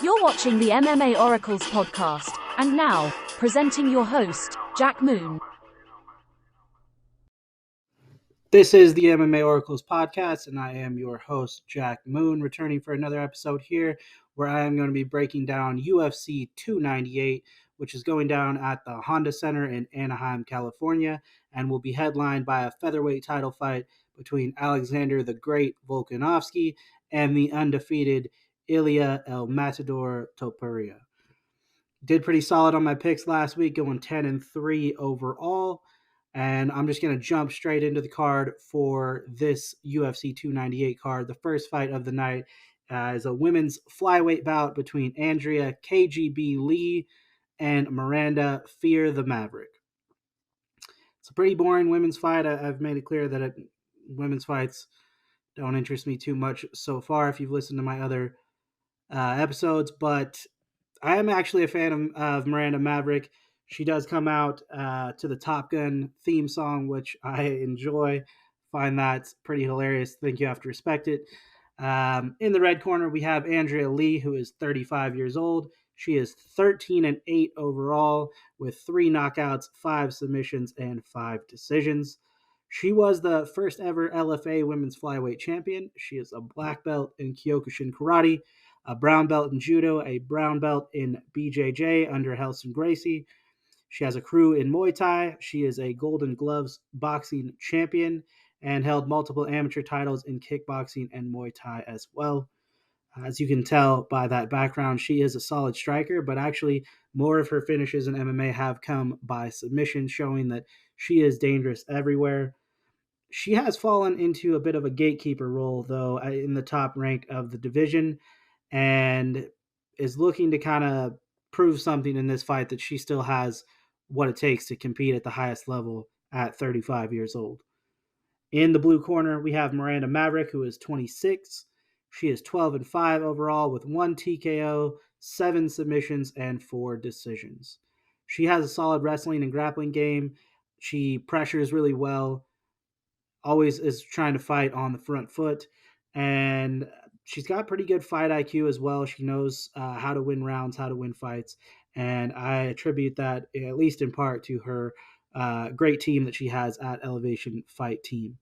You're watching the MMA Oracles Podcast, and now, presenting your host, Jack Moon. This is the MMA Oracles Podcast, and I am your host, Jack Moon, returning for another episode here where I am going to be breaking down UFC 298, which is going down at the Honda Center in Anaheim, California, and will be headlined by a featherweight title fight between Alexander the Great Volkanovski and the undefeated Ilia El Matador Topuria. Did pretty solid on my picks last week, going 10-3 overall. And I'm just going to jump straight into the card for this UFC 298 card. The first fight of the night is a women's flyweight bout between Andrea KGB Lee and Miranda Fear the Maverick. It's a pretty boring women's fight. I've made it clear that women's fights don't interest me too much so far if you've listened to my other episodes, but I am actually a fan of Miranda Maverick. She does come out to the Top Gun theme song, which I enjoy. Find that pretty hilarious. Think you have to respect it. In the red corner, we have Andrea Lee, who is 35 years old. She is 13-8 overall with 3 knockouts, 5 submissions, and 5 decisions. She was the first ever LFA women's flyweight champion. She is a black belt in Kyokushin Karate, a brown belt in Judo, a brown belt in BJJ under Helson Gracie. She has a crew in Muay Thai. She is a Golden Gloves boxing champion and held multiple amateur titles in kickboxing and Muay Thai as well. As you can tell by that background, she is a solid striker, but actually more of her finishes in MMA have come by submission, showing that she is dangerous everywhere. She has fallen into a bit of a gatekeeper role, though, in the top rank of the division, and is looking to kind of prove something in this fight that she still has what it takes to compete at the highest level at 35 years old. In the blue corner, we have Miranda Maverick, who is 26. She is 12-5 overall with 1 TKO, 7 submissions, and 4 decisions. She has a solid wrestling and grappling game. She pressures really well, always is trying to fight on the front foot, and she's got pretty good fight IQ as well. She knows how to win rounds, how to win fights, and I attribute that, at least in part, to her great team that she has at Elevation Fight Team.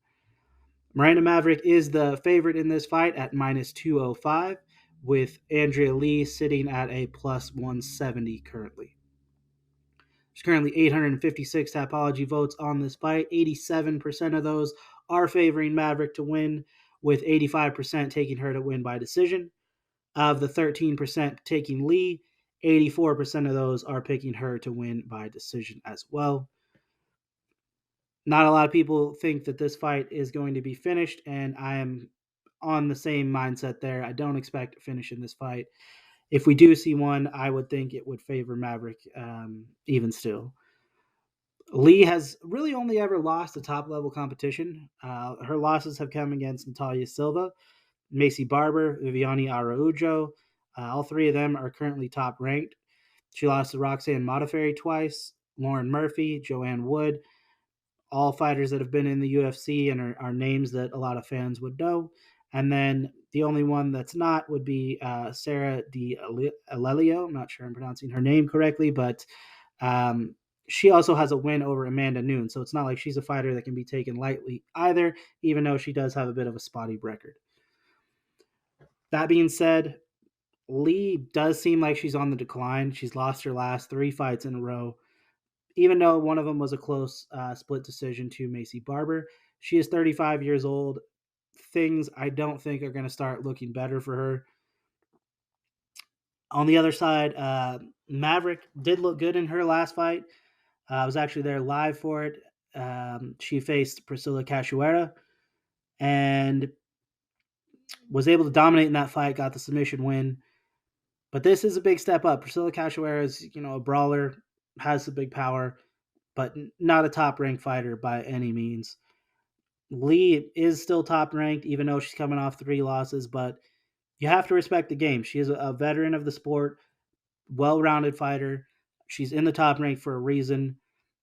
Miranda Maverick is the favorite in this fight at minus 205, with Andrea Lee sitting at a plus 170 currently. There's currently 856 Tapology votes on this fight. 87% of those are favoring Maverick to win, with 85% taking her to win by decision. Of the 13% taking Lee, 84% of those are picking her to win by decision as well. Not a lot of people think that this fight is going to be finished, and I am on the same mindset there. I don't expect a finish in this fight. If we do see one, I would think it would favor Maverick even still. Lee has really only ever lost a top-level competition. Her losses have come against Natalia Silva, Macy Barber, Viviane Araujo. All 3 of them are currently top-ranked. She lost to Roxanne Modafferi twice, Lauren Murphy, Joanne Wood, all fighters that have been in the UFC and are names that a lot of fans would know. And then the only one that's not would be Sarah D'Alelio. I'm not sure I'm pronouncing her name correctly, but she also has a win over Amanda Nunes. So it's not like she's a fighter that can be taken lightly either, even though she does have a bit of a spotty record. That being said, Lee does seem like she's on the decline. She's lost her last 3 fights in a row, even though one of them was a close split decision to Macy Barber. She is 35 years old. Things I don't think are going to start looking better for her. On the other side, Maverick did look good in her last fight. I was actually there live for it. She faced Priscilla Cachoeira and was able to dominate in that fight, got the submission win. But this is a big step up. Priscilla Cachoeira is, a brawler, has some big power, but not a top-ranked fighter by any means. Lee is still top-ranked, even though she's coming off 3 losses, but you have to respect the game. She is a veteran of the sport, well-rounded fighter. She's in the top rank for a reason,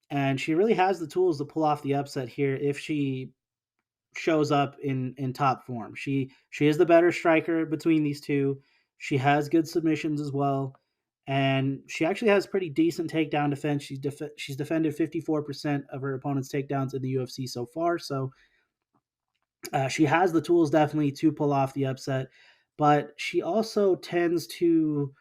and she really has the tools to pull off the upset here if she shows up in top form. She is the better striker between these two. She has good submissions as well, and she actually has pretty decent takedown defense. She's defended 54% of her opponent's takedowns in the UFC so far, so she has the tools definitely to pull off the upset, but she also tends to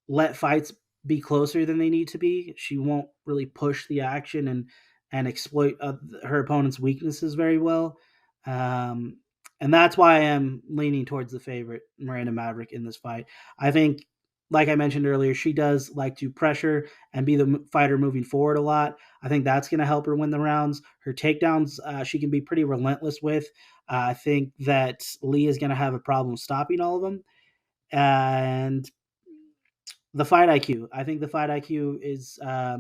let fights be closer than they need to be. She won't really push the action and exploit her opponent's weaknesses very well. Um, and that's why I am leaning towards the favorite, Miranda Maverick, in this fight. I think, like I mentioned earlier, she does like to pressure and be the fighter moving forward a lot. I think that's going to help her win the rounds. Her takedowns, she can be pretty relentless with. I think that Lee is going to have a problem stopping all of them. And the fight IQ. I think the fight IQ is a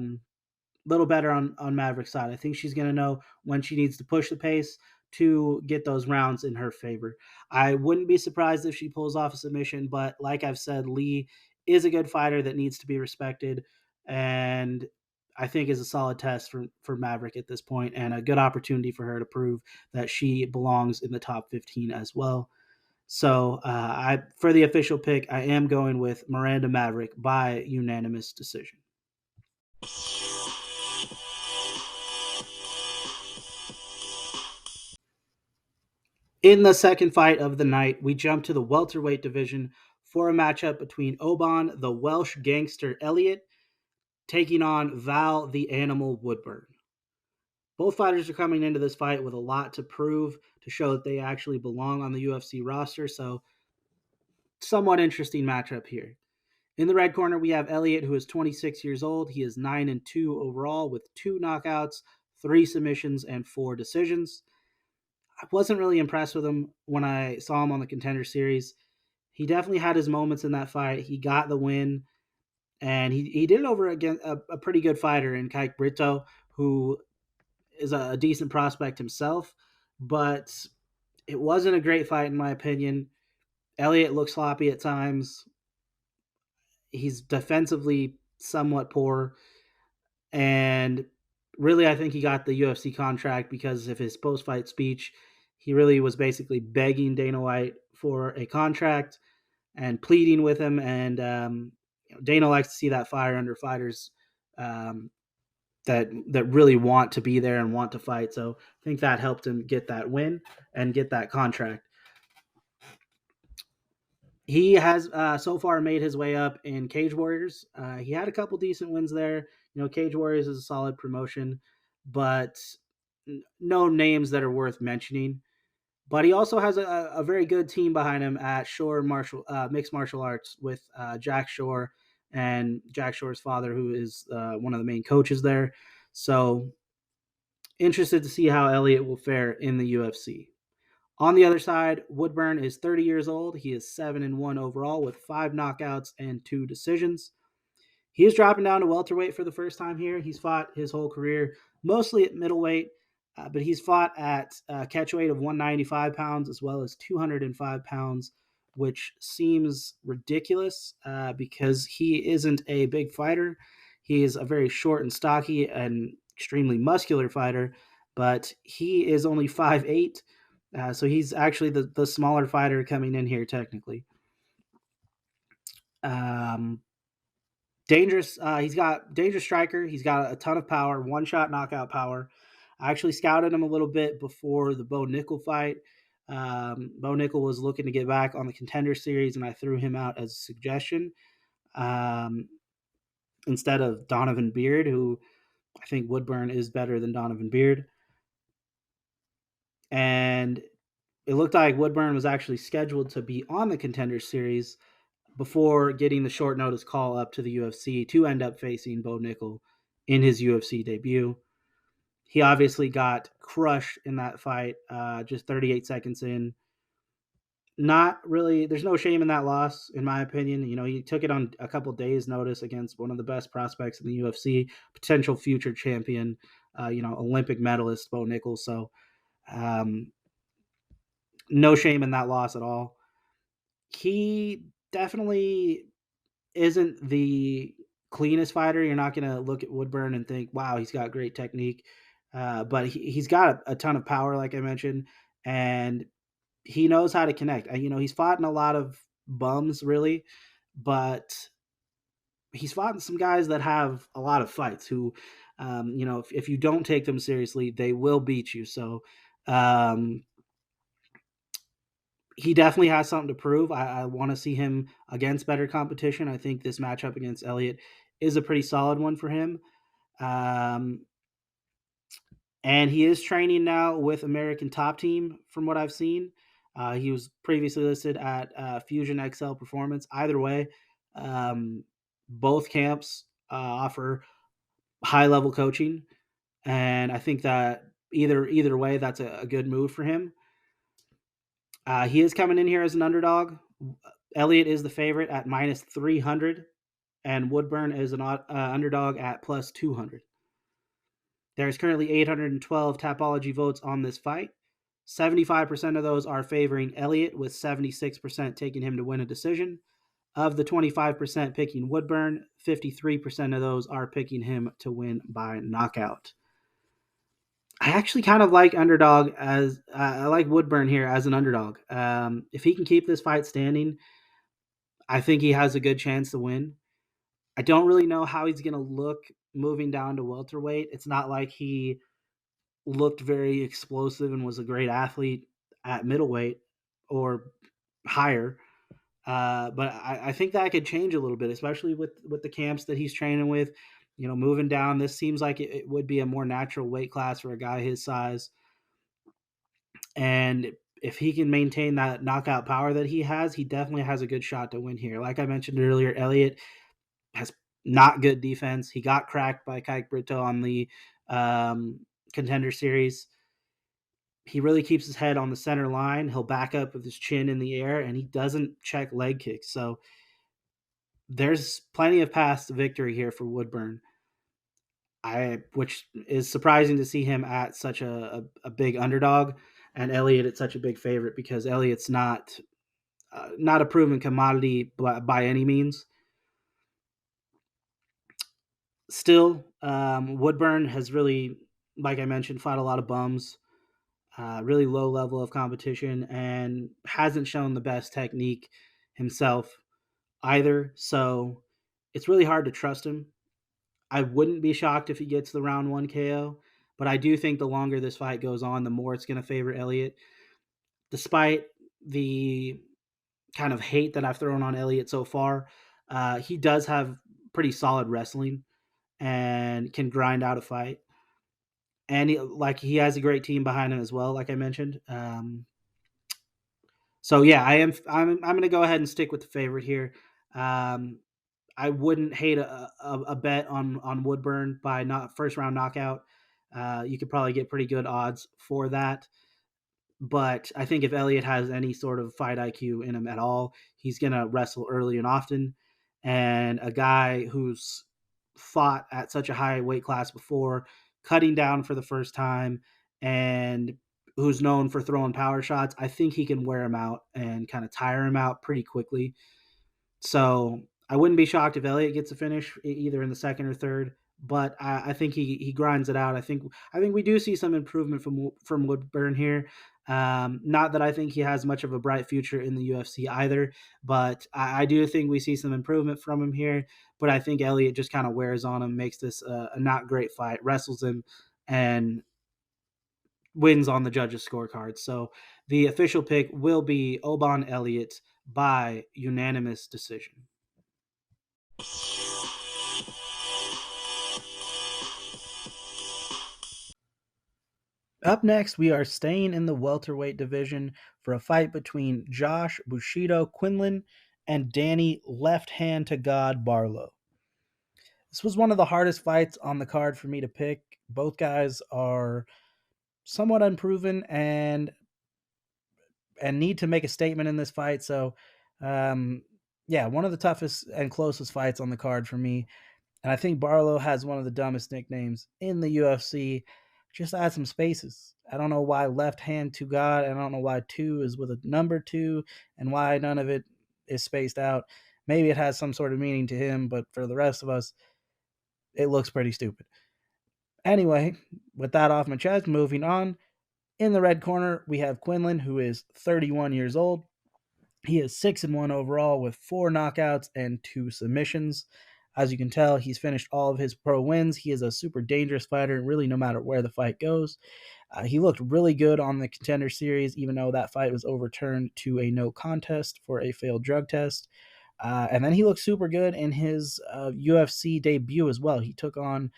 little better on Maverick's side. I think she's going to know when she needs to push the pace to get those rounds in her favor. I wouldn't be surprised if she pulls off a submission, but like I've said, Lee is a good fighter that needs to be respected, and I think is a solid test for Maverick at this point, and a good opportunity for her to prove that she belongs in the top 15 as well. So I for the official pick, I am going with Miranda Maverick by unanimous decision. In the second fight of the night, we jump to the welterweight division for a matchup between Oban, the Welsh gangster Elliott, taking on Val, the animal Woodburn. Both fighters are coming into this fight with a lot to prove to show that they actually belong on the UFC roster, so somewhat interesting matchup here. In the red corner, we have Elliott, who is 26 years old. He is 9-2 overall with 2 knockouts, 3 submissions, and 4 decisions. I wasn't really impressed with him when I saw him on the Contender Series. He definitely had his moments in that fight. He got the win, and he did it over against a pretty good fighter in Kike Brito, who is a decent prospect himself, but it wasn't a great fight in my opinion. Elliott looked sloppy at times. He's defensively somewhat poor, and really I think he got the UFC contract because of his post-fight speech. He really was basically begging Dana White for a contract and pleading with him, and Dana likes to see that fire under fighters um, that really want to be there and want to fight. So I think that helped him get that win and get that contract. He has so far made his way up in Cage Warriors. He had a couple decent wins there. You know, Cage Warriors is a solid promotion, but no names that are worth mentioning. But he also has a very good team behind him at Shore Mixed Martial Arts with Jack Shore and Jack Shore's father, who is one of the main coaches there. So interested to see how Elliott will fare in the UFC. On the other side, Woodburn is 30 years old. He is 7-1 overall with 5 knockouts and 2 decisions. He is dropping down to welterweight for the first time here. He's fought his whole career mostly at middleweight, but he's fought at catch weight of 195 pounds as well as 205 pounds, which seems ridiculous because he isn't a big fighter. He is a very short and stocky and extremely muscular fighter, but he is only 5'8". So he's actually the smaller fighter coming in here technically. Dangerous. He's got dangerous striker. He's got a ton of power, one shot knockout power. I actually scouted him a little bit before the Bo Nickel fight. Bo Nickel was looking to get back on the Contender Series, and I threw him out as a suggestion instead of Donovan Beard, who I think Woodburn is better than Donovan Beard. And it looked like Woodburn was actually scheduled to be on the Contender Series before getting the short notice call up to the UFC to end up facing Bo Nickel in his UFC debut. He obviously got crushed in that fight, just 38 seconds in. Not really, there's no shame in that loss, in my opinion. You know, he took it on a couple days' notice against one of the best prospects in the UFC, potential future champion, Olympic medalist Bo Nickel. So, no shame in that loss at all. He definitely isn't the cleanest fighter. You're not going to look at Woodburn and think, wow, he's got great technique. But he's got a ton of power, like I mentioned, and he knows how to connect. He's fought in a lot of bums, really. But he's fought some guys that have a lot of fights who, if you don't take them seriously, they will beat you. So um, he definitely has something to prove. I want to see him against better competition. I think this matchup against Elliott is a pretty solid one for him. Um, and he is training now with American Top Team, from what I've seen. He was previously listed at Fusion XL Performance. Either way, um, both camps offer high level coaching, and I think that either way, that's a good move for him. He is coming in here as an underdog. Elliott is the favorite at minus 300, and Woodburn is an underdog at plus 200. There's currently 812 Tapology votes on this fight. 75% of those are favoring Elliott, with 76% taking him to win a decision. Of the 25% picking Woodburn, 53% of those are picking him to win by knockout. I actually kind of like underdog as I like Woodburn here as an underdog. If he can keep this fight standing, I think he has a good chance to win. I don't really know how he's going to look moving down to welterweight. It's not like he looked very explosive and was a great athlete at middleweight or higher. But I think that could change a little bit, especially with the camps that he's training with. Moving down, this seems like it would be a more natural weight class for a guy his size. And if he can maintain that knockout power that he has, he definitely has a good shot to win here. Like I mentioned earlier, Elliott has not good defense. He got cracked by Kike Brito on the Contender Series. He really keeps his head on the center line. He'll back up with his chin in the air, and he doesn't check leg kicks. So there's plenty of paths to victory here for Woodburn. Which is surprising to see him at such a big underdog, and Elliott at such a big favorite, because Elliott's not a proven commodity by any means. Still, Woodburn has really, like I mentioned, fought a lot of bums, really low level of competition, and hasn't shown the best technique himself either. So it's really hard to trust him. I wouldn't be shocked if he gets the round 1 KO, but I do think the longer this fight goes on, the more it's going to favor Elliott. Despite the kind of hate that I've thrown on Elliott so far, he does have pretty solid wrestling and can grind out a fight. And he has a great team behind him as well, like I mentioned. So yeah, I'm going to go ahead and stick with the favorite here. Um, I wouldn't hate a bet on Woodburn by not first round knockout. You could probably get pretty good odds for that. But I think if Elliott has any sort of fight IQ in him at all, he's going to wrestle early and often. And a guy who's fought at such a high weight class before, cutting down for the first time, and who's known for throwing power shots, I think he can wear him out and kind of tire him out pretty quickly. So I wouldn't be shocked if Elliott gets a finish either in the second or third, but I think he grinds it out. I think we do see some improvement from Woodburn here. Not that I think he has much of a bright future in the UFC either, but I do think we see some improvement from him here. But I think Elliott just kind of wears on him, makes this a not great fight, wrestles him, and wins on the judges' scorecard. So the official pick will be Oban Elliott by unanimous decision. Up next, we are staying in the welterweight division for a fight between Josh Bushido Quinlan and Danny Left Hand to God Barlow. This was one of the hardest fights on the card for me to pick. Both guys are somewhat unproven and need to make a statement in this fight. So, one of the toughest and closest fights on the card for me. And I think Barlow has one of the dumbest nicknames in the UFC. Just add some spaces. I don't know why Left Hand to God. I don't know why 2 is with a number 2 and why none of it is spaced out. Maybe it has some sort of meaning to him, but for the rest of us, it looks pretty stupid. Anyway, with that off my chest, moving on. In the red corner, we have Quinlan, who is 31 years old. He is 6-1 overall with 4 knockouts and 2 submissions. As you can tell, he's finished all of his pro wins. He is a super dangerous fighter, really, no matter where the fight goes. He looked really good on the Contender Series, even though that fight was overturned to a no contest for a failed drug test. And then he looked super good in his UFC debut as well. He took on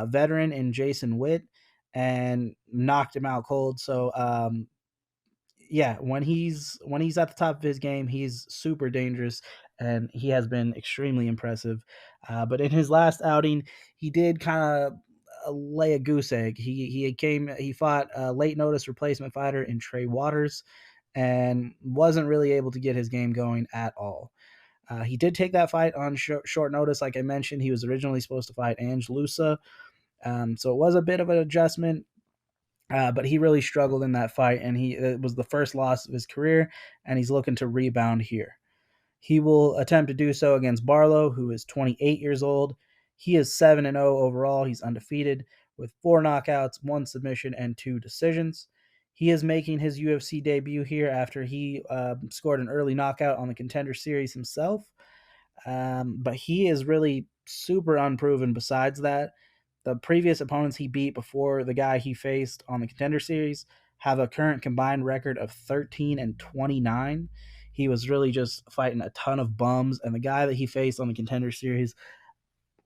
veteran in Jason Witt and knocked him out cold. So yeah, when he's at the top of his game, he's super dangerous, and he has been extremely impressive. But in his last outing, he did kind of lay a goose egg. He fought a late notice replacement fighter in Trey Waters, and wasn't really able to get his game going at all. He did take that fight on short notice, like I mentioned. He was originally supposed to fight Ange Lusa, so it was a bit of an adjustment. But he really struggled in that fight, and it was the first loss of his career, and he's looking to rebound here. He will attempt to do so against Barlow, who is 28 years old. He is 7-0 overall. He's undefeated with 4 knockouts, 1 submission, and 2 decisions. He is making his UFC debut here after he scored an early knockout on the Contender Series himself. But he is really super unproven besides that. The previous opponents he beat before the guy he faced on the Contender Series have a current combined record of 13-29. He was really just fighting a ton of bums, and the guy that he faced on the Contender Series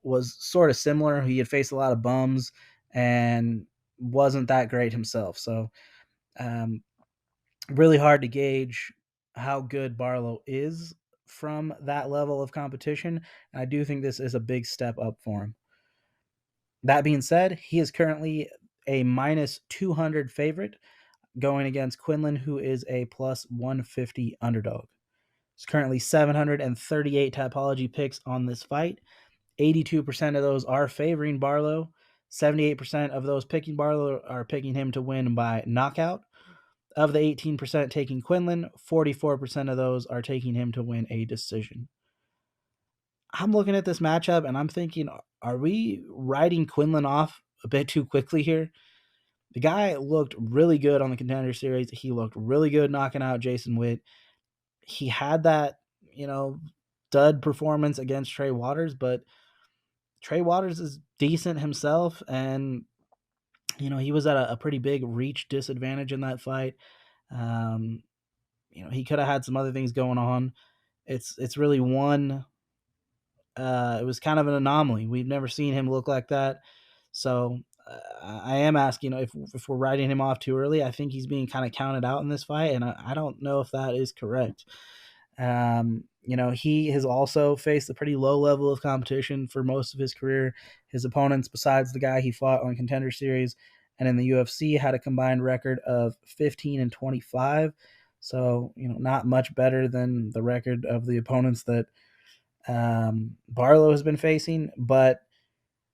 was sort of similar. He had faced a lot of bums and wasn't that great himself. So um, really hard to gauge how good Barlow is from that level of competition. And I do think this is a big step up for him. That being said, he is currently a minus 200 favorite going against Quinlan, who is a plus 150 underdog. There's currently 738 Tapology picks on this fight. 82% of those are favoring Barlow. 78% of those picking Barlow are picking him to win by knockout. Of the 18% taking Quinlan, 44% of those are taking him to win a decision. I'm looking at this matchup and I'm thinking, are we writing Quinlan off a bit too quickly here? The guy looked really good on the Contender Series. He looked really good knocking out Jason Witt. He had that, dud performance against Trey Waters, but Trey Waters is decent himself, and he was at a pretty big reach disadvantage in that fight. Um, he could have had some other things going on. It's really one. It was kind of an anomaly. We've never seen him look like that. So I am asking if we're writing him off too early. I think he's being kind of counted out in this fight, and I don't know if that is correct. He has also faced a pretty low level of competition for most of his career. His opponents, besides the guy he fought on Contender Series and in the UFC, had a combined record of 15-25. So, not much better than the record of the opponents that Barlow has been facing. But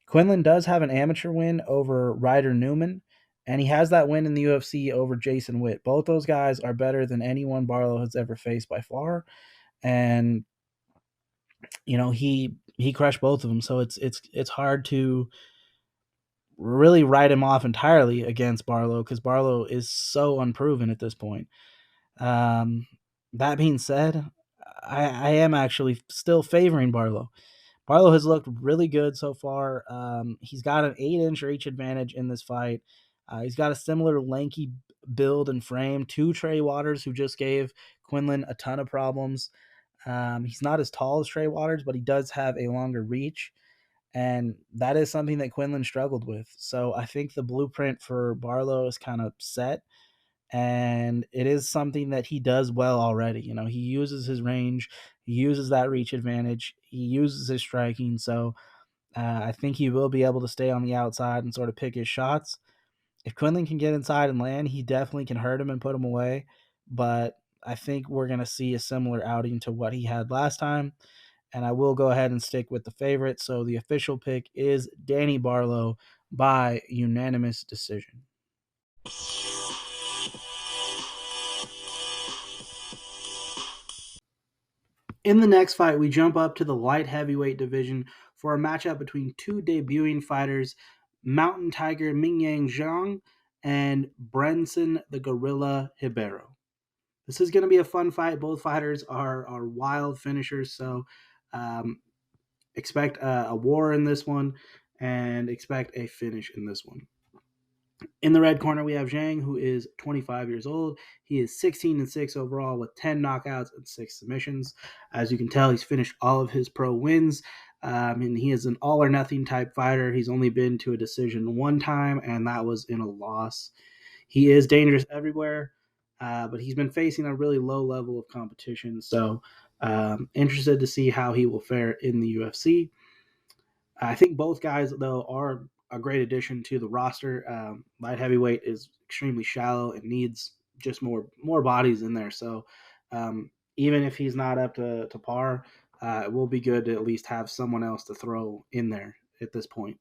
Quinlan does have an amateur win over Ryder Newman, and he has that win in the UFC over Jason Witt. Both those guys are better than anyone Barlow has ever faced by far. And he crushed both of them, so it's hard to really write him off entirely against Barlow, because Barlow is so unproven at this point. That being said, I am actually still favoring Barlow. Barlow has looked really good so far. He's got an 8-inch reach advantage in this fight. He's got a similar lanky build and frame to Trey Waters, who just gave Quinlan a ton of problems. He's not as tall as Trey Waters, but he does have a longer reach, and that is something that Quinlan struggled with. So I think the blueprint for Barlow is kind of set, and it is something that he does well already. He uses his range, he uses that reach advantage, he uses his striking. So I think he will be able to stay on the outside and sort of pick his shots. If Quinlan can get inside and land, he definitely can hurt him and put him away. But I think we're going to see a similar outing to what he had last time. And I will go ahead and stick with the favorite. So the official pick is Danny Barlow by unanimous decision. In the next fight, we jump up to the light heavyweight division for a matchup between two debuting fighters, Mountain Tiger Mingyang Zhang and Brenson the Gorilla Ribeiro. this is going to be a fun fight. Both fighters are wild finishers, so expect a war in this one and expect a finish in this one. In the red corner, we have Zhang, who is 25 years old. He is 16-6 overall with 10 knockouts and 6 submissions. As you can tell, he's finished all of his pro wins. And he is an all or nothing type fighter. He's only been to a decision one time, and that was in a loss. He is dangerous everywhere, but he's been facing a really low level of competition. So, interested to see how he will fare in the UFC. I think both guys, though, are a great addition to the roster. Light heavyweight is extremely shallow and needs just more bodies in there. So even if he's not up to par, it will be good to at least have someone else to throw in there at this point.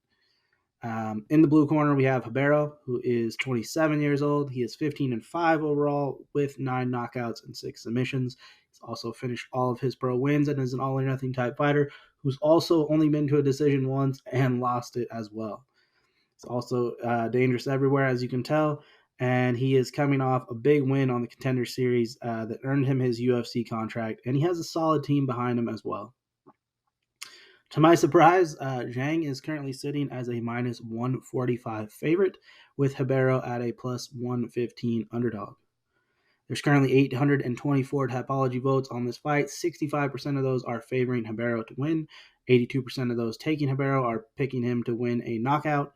In the blue corner, we have Ribeiro, who is 27 years old. He is 15-5 overall with 9 knockouts and 6 submissions. He's also finished all of his pro wins and is an all or nothing type fighter who's also only been to a decision once and lost it as well. He's also dangerous everywhere, as you can tell, and he is coming off a big win on the Contender Series that earned him his UFC contract, and he has a solid team behind him as well. To my surprise, Zhang is currently sitting as a minus 145 favorite, with Ribeiro at a plus 115 underdog. There's currently 824 Tapology votes on this fight. 65% of those are favoring Ribeiro to win. 82% of those taking Ribeiro are picking him to win a knockout.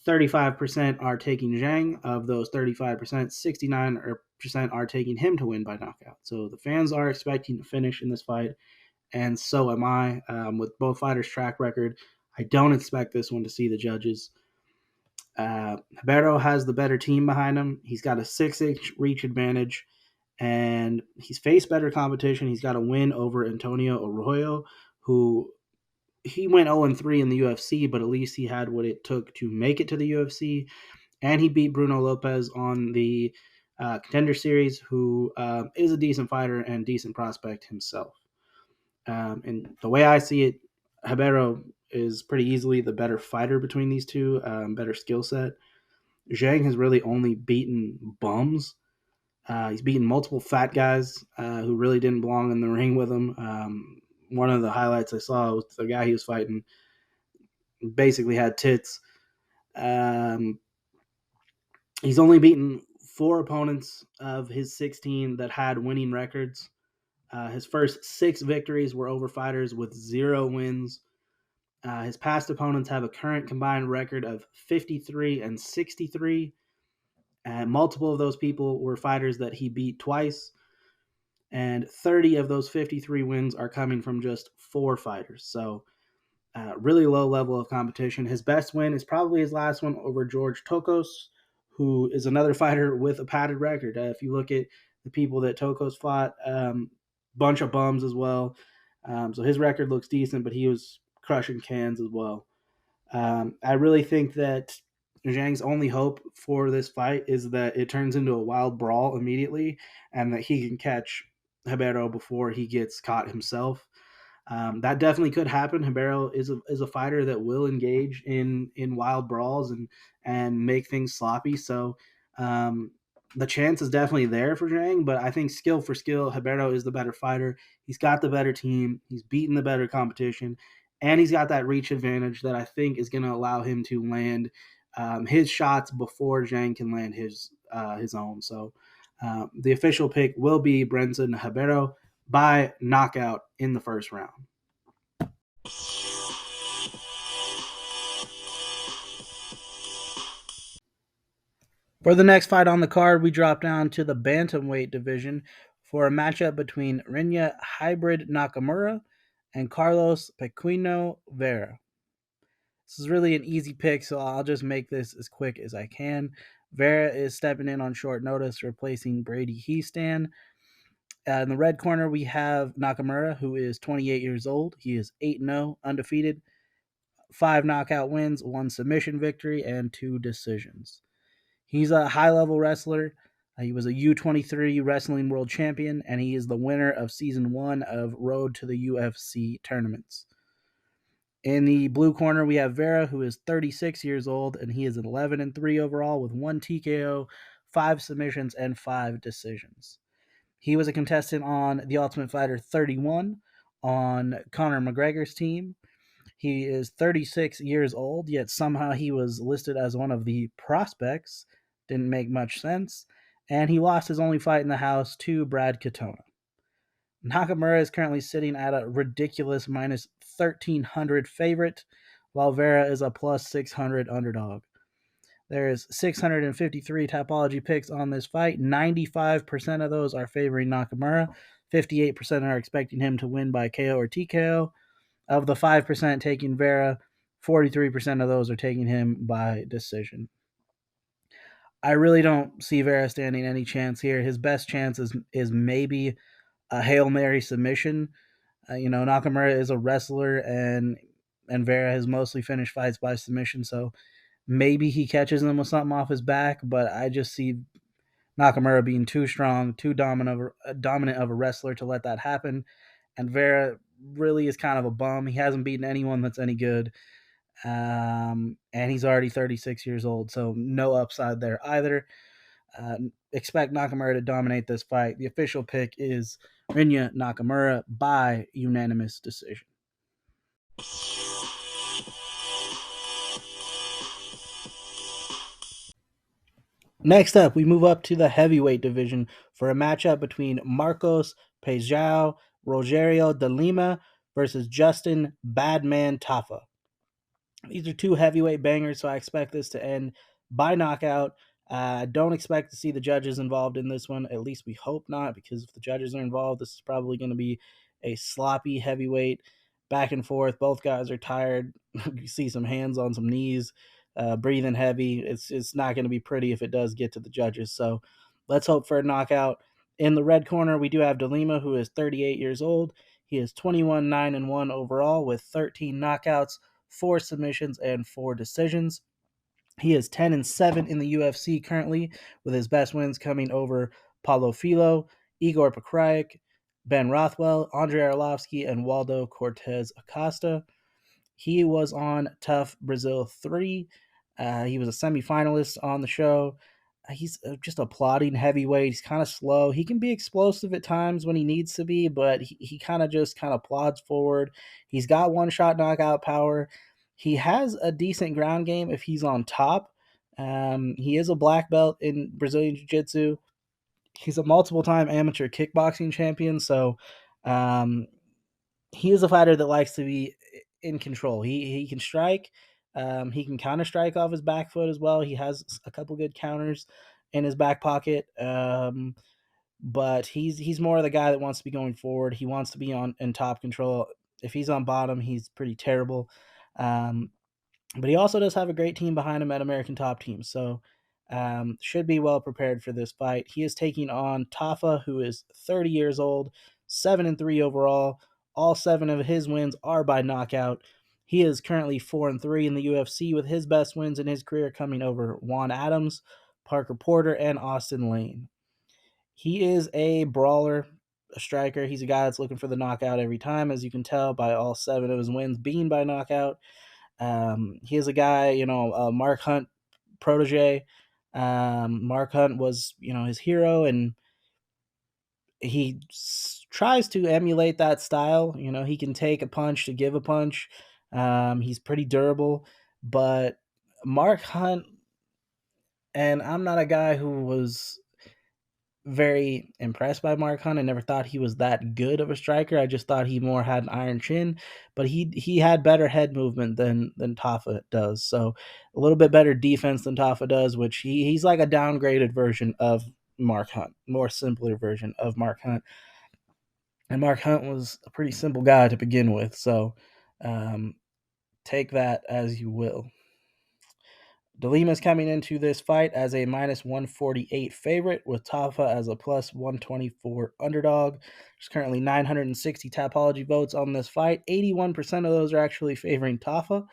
35% are taking Zhang. Of those 35%, 69% are taking him to win by knockout. So the fans are expecting a finish in this fight, and so am I. With both fighters' track record, I don't expect this one to see the judges. Ribeiro has the better team behind him. He's got a 6-inch reach advantage, and he's faced better competition. He's got a win over Antonio Arroyo, who he went 0-3 in the UFC, but at least he had what it took to make it to the UFC. And he beat Bruno Lopez on the Contender Series, who is a decent fighter and decent prospect himself. And the way I see it, Ribeiro is pretty easily the better fighter between these two, better skill set. Zhang has really only beaten bums. He's beaten multiple fat guys who really didn't belong in the ring with him. One of the highlights I saw was the guy he was fighting basically had tits. He's only beaten 4 opponents of his 16 that had winning records. His first 6 victories were over fighters with 0 wins. His past opponents have a current combined record of 53-63. And multiple of those people were fighters that he beat twice. And 30 of those 53 wins are coming from just 4 fighters. So really low level of competition. His best win is probably his last one over George Tokos, who is another fighter with a padded record. If you look at the people that Tokos fought, bunch of bums as well. So his record looks decent, but he was crushing cans as well. I really think that Zhang's only hope for this fight is that it turns into a wild brawl immediately and that he can catch Ribeiro before he gets caught himself. That definitely could happen. Ribeiro is a fighter that will engage in wild brawls and make things sloppy. So the chance is definitely there for Zhang, but I think skill for skill, Ribeiro is the better fighter. He's got the better team. He's beaten the better competition, and he's got that reach advantage that I think is going to allow him to land his shots before Zhang can land his own. So the official pick will be Brenson Ribeiro by knockout in the first round. For the next fight on the card, we drop down to the bantamweight division for a matchup between Rinya Hybrid Nakamura and Carlos Pequeno Vera. This is really an easy pick, so I'll just make this as quick as I can. Vera is stepping in on short notice, replacing Brady Heastan. In the red corner, we have Nakamura, who is 28 years old. He is 8-0, undefeated, 5 knockout wins, 1 submission victory, and 2 decisions. He's a high-level wrestler. He was a U23 Wrestling World Champion, and he is the winner of Season 1 of Road to the UFC tournaments. In the blue corner, we have Vera, who is 36 years old, and he is 11-3 overall with 1 TKO, 5 submissions, and 5 decisions. He was a contestant on The Ultimate Fighter 31 on Conor McGregor's team. He is 36 years old, yet somehow he was listed as one of the prospects. Didn't make much sense. And he lost his only fight in the house to Brad Katona. Nakamura is currently sitting at a ridiculous minus 1,300 favorite, while Vera is a plus 600 underdog. There's 653 Tapology picks on this fight. 95% of those are favoring Nakamura. 58% are expecting him to win by KO or TKO. Of the 5% taking Vera, 43% of those are taking him by decision. I really don't see Vera standing any chance here. His best chance is maybe a Hail Mary submission. Nakamura is a wrestler, and Vera has mostly finished fights by submission, so maybe he catches him with something off his back, but I just see Nakamura being too strong, too dominant of a wrestler to let that happen. And Vera really is kind of a bum. He hasn't beaten anyone that's any good. And he's already 36 years old, so no upside there either. Expect Nakamura to dominate this fight. The official pick is Rinya Nakamura by unanimous decision. Next up, we move up to the heavyweight division for a matchup between Marcos Pejao Rogerio de Lima versus Justin Badman Tafa. These are two heavyweight bangers, so I expect this to end by knockout. I don't expect to see the judges involved in this one. At least we hope not, because if the judges are involved, this is probably going to be a sloppy heavyweight back and forth. Both guys are tired. You see some hands on some knees, breathing heavy. It's not going to be pretty if it does get to the judges. So let's hope for a knockout. In the red corner, we do have De Lima, who is 38 years old. He is 21-9-1 overall with 13 knockouts, 4 submissions, and 4 decisions. He is 10-7 in the UFC currently, with his best wins coming over Paulo Filo, Igor Pekrajic, Ben Rothwell, Andrei Arlovsky, and Waldo Cortez Acosta. He was on Tough Brazil 3. He was a semifinalist on the show. He's just a plodding heavyweight. He's kind of slow. He can be explosive at times when he needs to be, but he kind of plods forward. He's got one-shot knockout power. He has a decent ground game if he's on top. He is a black belt in Brazilian Jiu-Jitsu. He's a multiple-time amateur kickboxing champion, so he is a fighter that likes to be in control. He can strike. He can counter strike off his back foot as well. He has a couple good counters in his back pocket. But he's more of the guy that wants to be going forward. He wants to be in top control. If he's on bottom, he's pretty terrible. But he also does have a great team behind him at American Top Team. So should be well prepared for this fight. He is taking on Tafa, who is 30 years old, 7-3 overall. All 7 of his wins are by knockout. He is currently 4-3 in the UFC, with his best wins in his career coming over Juan Adams, Parker Porter, and Austin Lane. He is a brawler, a striker. He's a guy that's looking for the knockout every time, as you can tell by all 7 of his wins being by knockout. He is a guy, Mark Hunt protege. Mark Hunt was, his hero, and he tries to emulate that style. He can take a punch to give a punch. He's pretty durable, but Mark Hunt, and I'm not a guy who was very impressed by Mark Hunt. I never thought he was that good of a striker. I just thought he more had an iron chin, but he had better head movement than Tafa does. So a little bit better defense than Tafa does, which he's like a downgraded version of Mark Hunt, more simpler version of Mark Hunt. And Mark Hunt was a pretty simple guy to begin with. So take that as you will. De Lima's coming into this fight as a minus 148 favorite, with Tafa as a plus 124 underdog. There's currently 960 Tapology votes on this fight. 81% of those are actually favoring Tafa,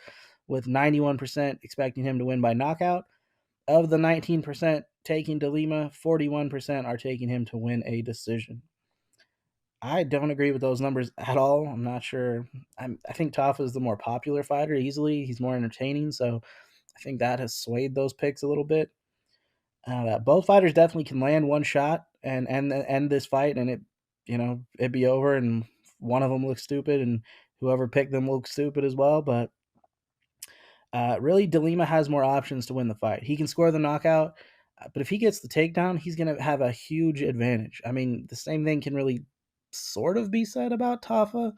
with 91% expecting him to win by knockout. Of the 19% taking De Lima, 41% are taking him to win a decision. I don't agree with those numbers at all. I'm not sure. I think Tafa is the more popular fighter easily. He's more entertaining, so I think that has swayed those picks a little bit. Both fighters definitely can land one shot. and end this fight, and it'd be over, and one of them looks stupid, and whoever picked them looks stupid as well. But really, DeLima has more options to win the fight. He can score the knockout, but if he gets the takedown, he's going to have a huge advantage. I mean, the same thing can really sort of be said about Tafa.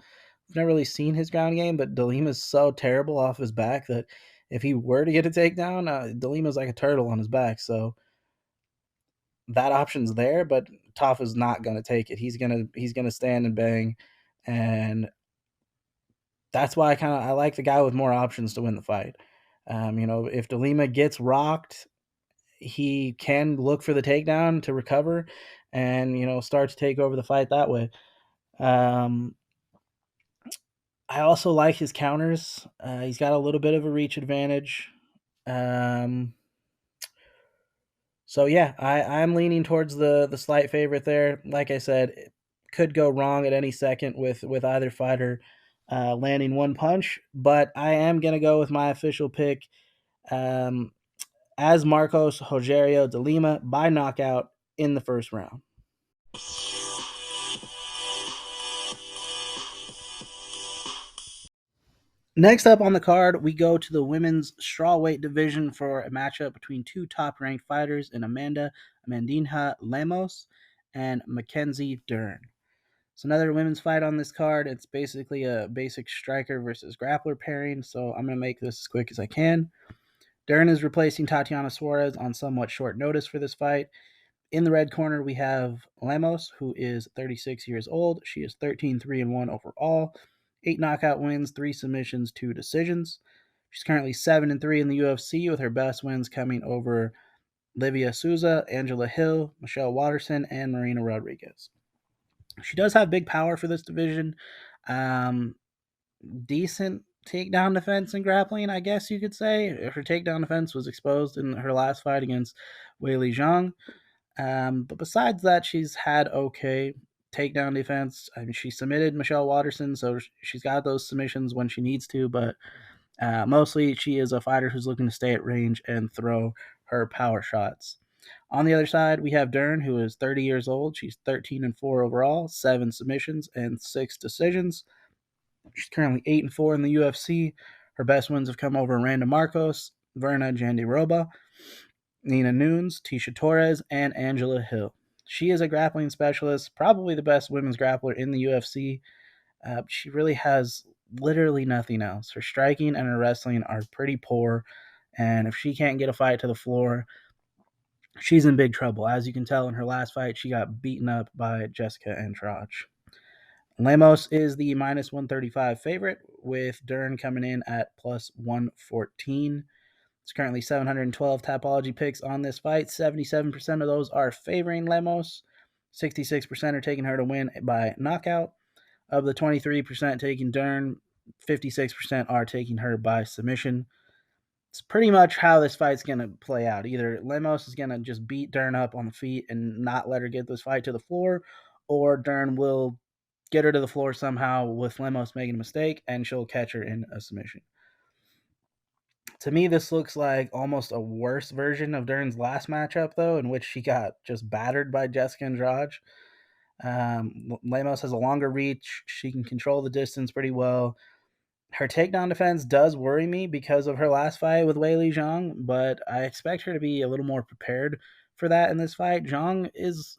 I've never really seen his ground game, but DeLima's so terrible off his back that if he were to get a takedown, DeLima's like a turtle on his back. So that option's there, but Tafa's not going to take it. He's gonna stand and bang, and that's why I like the guy with more options to win the fight. If DeLima gets rocked, he can look for the takedown to recover and, start to take over the fight that way. I also like his counters. He's got a little bit of a reach advantage. So yeah, I'm leaning towards the slight favorite there. Like I said, it could go wrong at any second with either fighter landing one punch, but I am gonna go with my official pick um, as Marcos Rogerio de Lima by knockout in the first round. Next up on the card, we go to the women's strawweight division for a matchup between two top-ranked fighters in Amandinha Lemos and Mackenzie Dern. It's another women's fight on this card. It's basically a basic striker versus grappler pairing, so I'm going to make this as quick as I can. Dern is replacing Tatiana Suarez on somewhat short notice for this fight. In the red corner, we have Lemos, who is 36 years old. She is 13-3-1 overall, 8 knockout wins, 3 submissions, 2 decisions. She's currently 7-3 in the UFC, with her best wins coming over Livia Souza, Angela Hill, Michelle Watterson, and Marina Rodriguez. She does have big power for this division. Decent takedown defense and grappling, I guess you could say. Her takedown defense was exposed in her last fight against Weili Zhang. But besides that, she's had okay takedown defense. I mean, she submitted Michelle Watterson, so she's got those submissions when she needs to, but mostly she is a fighter who's looking to stay at range and throw her power shots. On the other side, we have Dern, who is 30 years old. She's 13-4 overall, 7 submissions and 6 decisions. She's currently 8-4 in the UFC. Her best wins have come over Randa Marcos, Verna Jandiroba, Nina Nunes, Tisha Torres, and Angela Hill. She is a grappling specialist, probably the best women's grappler in the UFC. She really has literally nothing else. Her striking and her wrestling are pretty poor, and if she can't get a fight to the floor, she's in big trouble. As you can tell, in her last fight, she got beaten up by Jessica Andrade. Lemos is the minus 135 favorite, with Dern coming in at plus 114. It's currently 712 Tapology picks on this fight. 77% of those are favoring Lemos. 66% are taking her to win by knockout. Of the 23% taking Dern, 56% are taking her by submission. It's pretty much how this fight's going to play out. Either Lemos is going to just beat Dern up on the feet and not let her get this fight to the floor, or Dern will get her to the floor somehow with Lemos making a mistake, and she'll catch her in a submission. To me, this looks like almost a worse version of Dern's last matchup, though, in which she got just battered by Jessica Andrade. Lemos has a longer reach. She can control the distance pretty well. Her takedown defense does worry me because of her last fight with Weili Zhang, but I expect her to be a little more prepared for that in this fight. Zhang is,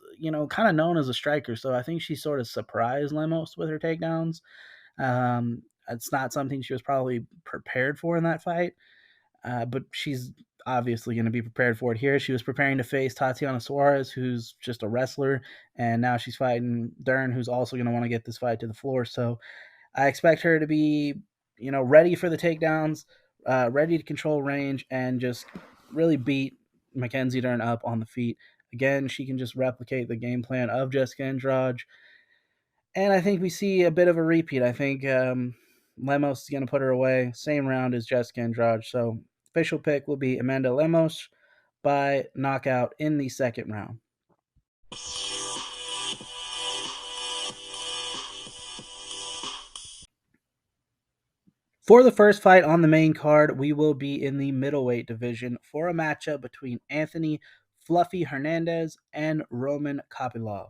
kind of known as a striker, so I think she sort of surprised Lemos with her takedowns. It's not something she was probably prepared for in that fight, but she's obviously going to be prepared for it here. She was preparing to face Tatiana Suarez, who's just a wrestler, and now she's fighting Dern, who's also going to want to get this fight to the floor. So I expect her to be, ready for the takedowns, ready to control range, and just really beat Mackenzie Dern up on the feet. Again, she can just replicate the game plan of Jessica Andrade. And I think we see a bit of a repeat. I think Lemos is going to put her away. Same round as Jessica Andrade. So official pick will be Amanda Lemos by knockout in the second round. For the first fight on the main card, we will be in the middleweight division for a matchup between Anthony Fluffy Hernandez, and Roman Kopylov.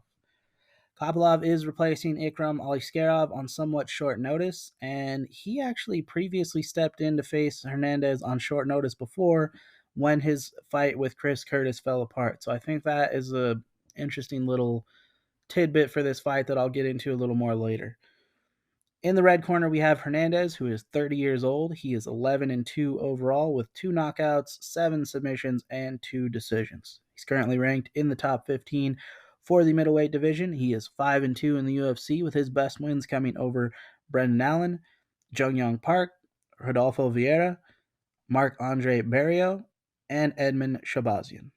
Kopylov is replacing Ikram Aliskerov on somewhat short notice, and he actually previously stepped in to face Hernandez on short notice before when his fight with Chris Curtis fell apart. So I think that is a interesting little tidbit for this fight that I'll get into a little more later. In the red corner, we have Hernandez, who is 30 years old. He is 11-2 overall with 2 knockouts, 7 submissions, and 2 decisions. He's currently ranked in the top 15 for the middleweight division. He is 5-2 in the UFC with his best wins coming over Brendan Allen, Jung Young Park, Rodolfo Vieira, Marc-Andre Barrio, and Edmund Shabazian.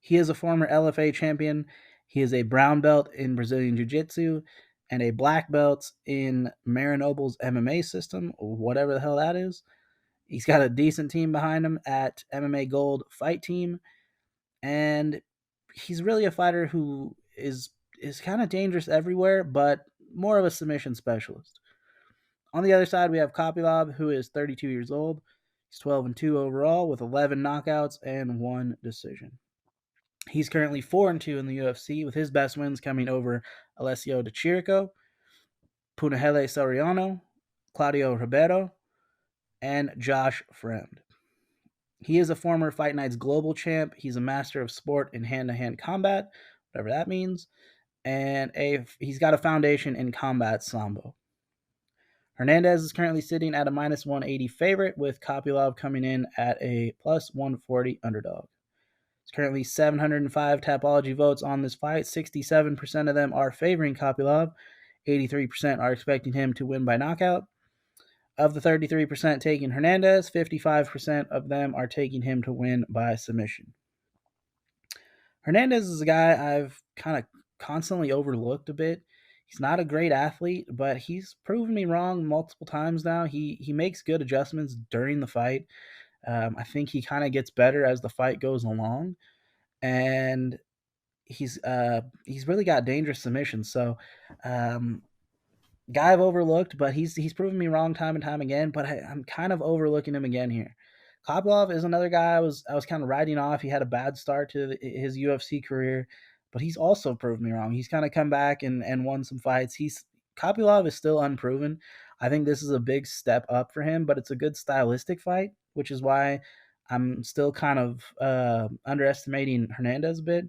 He is a former LFA champion. He is a brown belt in Brazilian Jiu-Jitsu and a black belt in Marinoble's MMA system, whatever the hell that is. He's got a decent team behind him at MMA Gold Fight Team, and he's really a fighter who is kind of dangerous everywhere, but more of a submission specialist. On the other side, we have Kopylov, who is 32 years old. He's 12-2 overall with 11 knockouts and 1 decision. He's currently 4-2 in the UFC, with his best wins coming over Alessio De Chirico, Punahele Soriano, Claudio Ribeiro, and Josh Fremd. He is a former Fight Night's global champ. He's a master of sport in hand-to-hand combat, whatever that means, and he's got a foundation in combat sambo. Hernandez is currently sitting at a minus 180 favorite, with Kopylov coming in at a plus 140 underdog. There's currently 705 Tapology votes on this fight. 67% of them are favoring Kopylov. 83% are expecting him to win by knockout. Of the 33% taking Hernandez, 55% of them are taking him to win by submission. Hernandez is a guy I've kind of constantly overlooked a bit. He's not a great athlete, but he's proven me wrong multiple times now. He makes good adjustments during the fight. I think he kind of gets better as the fight goes along, and he's really got dangerous submissions. So, guy I've overlooked, but he's proven me wrong time and time again. But I'm kind of overlooking him again here. Kopylov is another guy I was kind of writing off. He had a bad start to his UFC career, but he's also proved me wrong. He's kind of come back and won some fights. Kopylov is still unproven. I think this is a big step up for him, but it's a good stylistic fight, which is why I'm still kind of underestimating Hernandez a bit.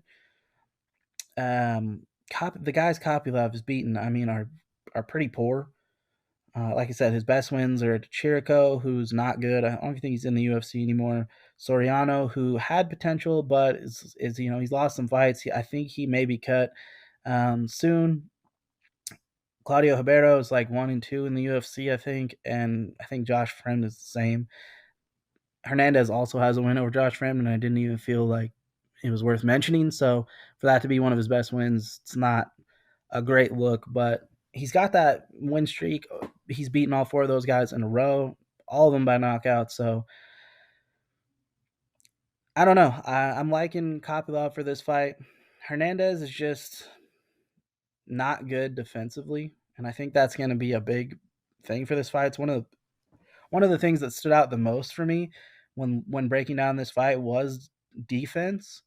The guys Kopylov is beaten, are pretty poor. Like I said, his best wins are Chirico, who's not good. I don't think he's in the UFC anymore. Soriano, who had potential, but is he's lost some fights. I think he may be cut soon. Claudio Ribeiro is like 1-2 in the UFC, I think, and I think Josh Fremd is the same. Hernandez also has a win over Josh Fremd, and I didn't even feel like it was worth mentioning. So for that to be one of his best wins, it's not a great look, but he's got that win streak. He's beaten all 4 of those guys in a row, all of them by knockout. So I don't know. I'm liking Kopylov for this fight. Hernandez is just not good defensively, and I think that's going to be a big thing for this fight. It's one of the things that stood out the most for me when breaking down this fight was defense.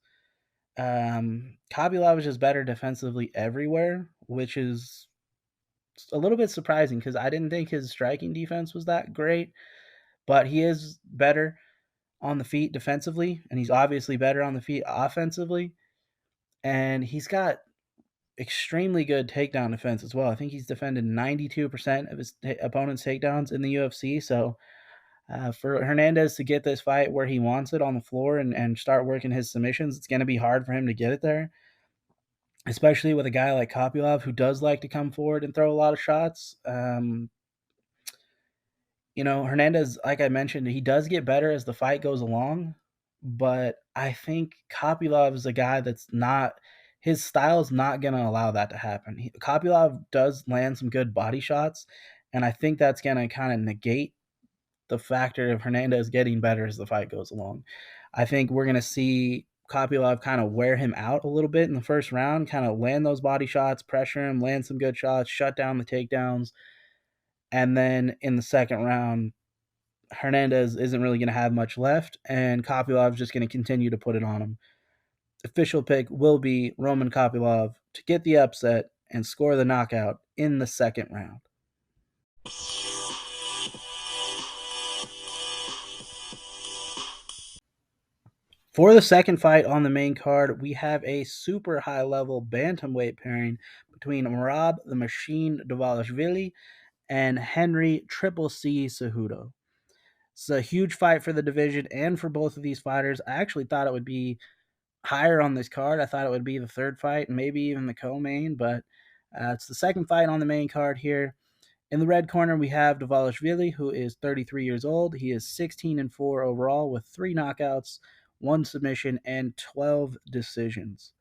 Kopylov is just better defensively everywhere, which is a little bit surprising because I didn't think his striking defense was that great, but he is better on the feet defensively, and he's obviously better on the feet offensively, and he's got extremely good takedown defense as well. I think he's defended 92% of his opponent's takedowns in the UFC, so for Hernandez to get this fight where he wants it on the floor and start working his submissions, it's going to be hard for him to get it there, especially with a guy like Kopylov who does like to come forward and throw a lot of shots. Hernandez, like I mentioned, he does get better as the fight goes along, but I think Kopylov is a guy that's not – his style is not going to allow that to happen. Kopylov does land some good body shots, and I think that's going to kind of negate the factor of Hernandez getting better as the fight goes along. I think we're going to see Kopylov kind of wear him out a little bit in the first round, kind of land those body shots, pressure him, land some good shots, shut down the takedowns. And then in the second round, Hernandez isn't really going to have much left, and Kopylov's just going to continue to put it on him. official pick will be Roman Kopylov to get the upset and score the knockout in the second round. For the second fight on the main card, we have a super high-level bantamweight pairing between Merab the Machine Dvalishvili and Henry Triple C Cejudo. It's a huge fight for the division and for both of these fighters. I actually thought it would be higher on this card. I thought it would be the third fight and maybe even the co-main, but it's the second fight on the main card here. In the red corner, we have Dvalishvili, who is 33 years old. He is 16-4 overall with 3 knockouts, 1 submission, and 12 decisions.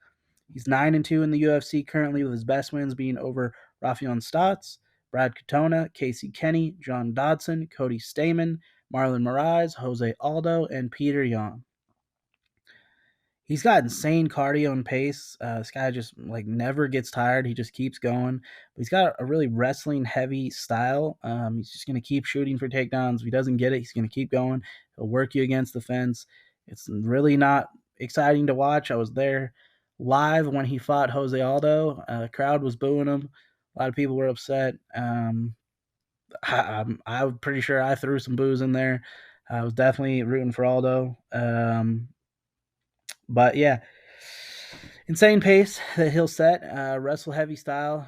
He's 9-2 in the UFC currently, with his best wins being over Rafion Stotts, Brad Katona, Casey Kenny, John Dodson, Cody Stamen, Marlon Moraes, Jose Aldo, and Peter Yan. He's got insane cardio and pace. This guy just never gets tired. He just keeps going. But he's got a really wrestling heavy style. He's just going to keep shooting for takedowns. If he doesn't get it, he's going to keep going. He'll work you against the fence. It's really not exciting to watch. I was there live when he fought Jose Aldo. The crowd was booing him. A lot of people were upset. I'm pretty sure I threw some boos in there. I was definitely rooting for Aldo. But yeah, insane pace that he'll set, wrestle heavy style,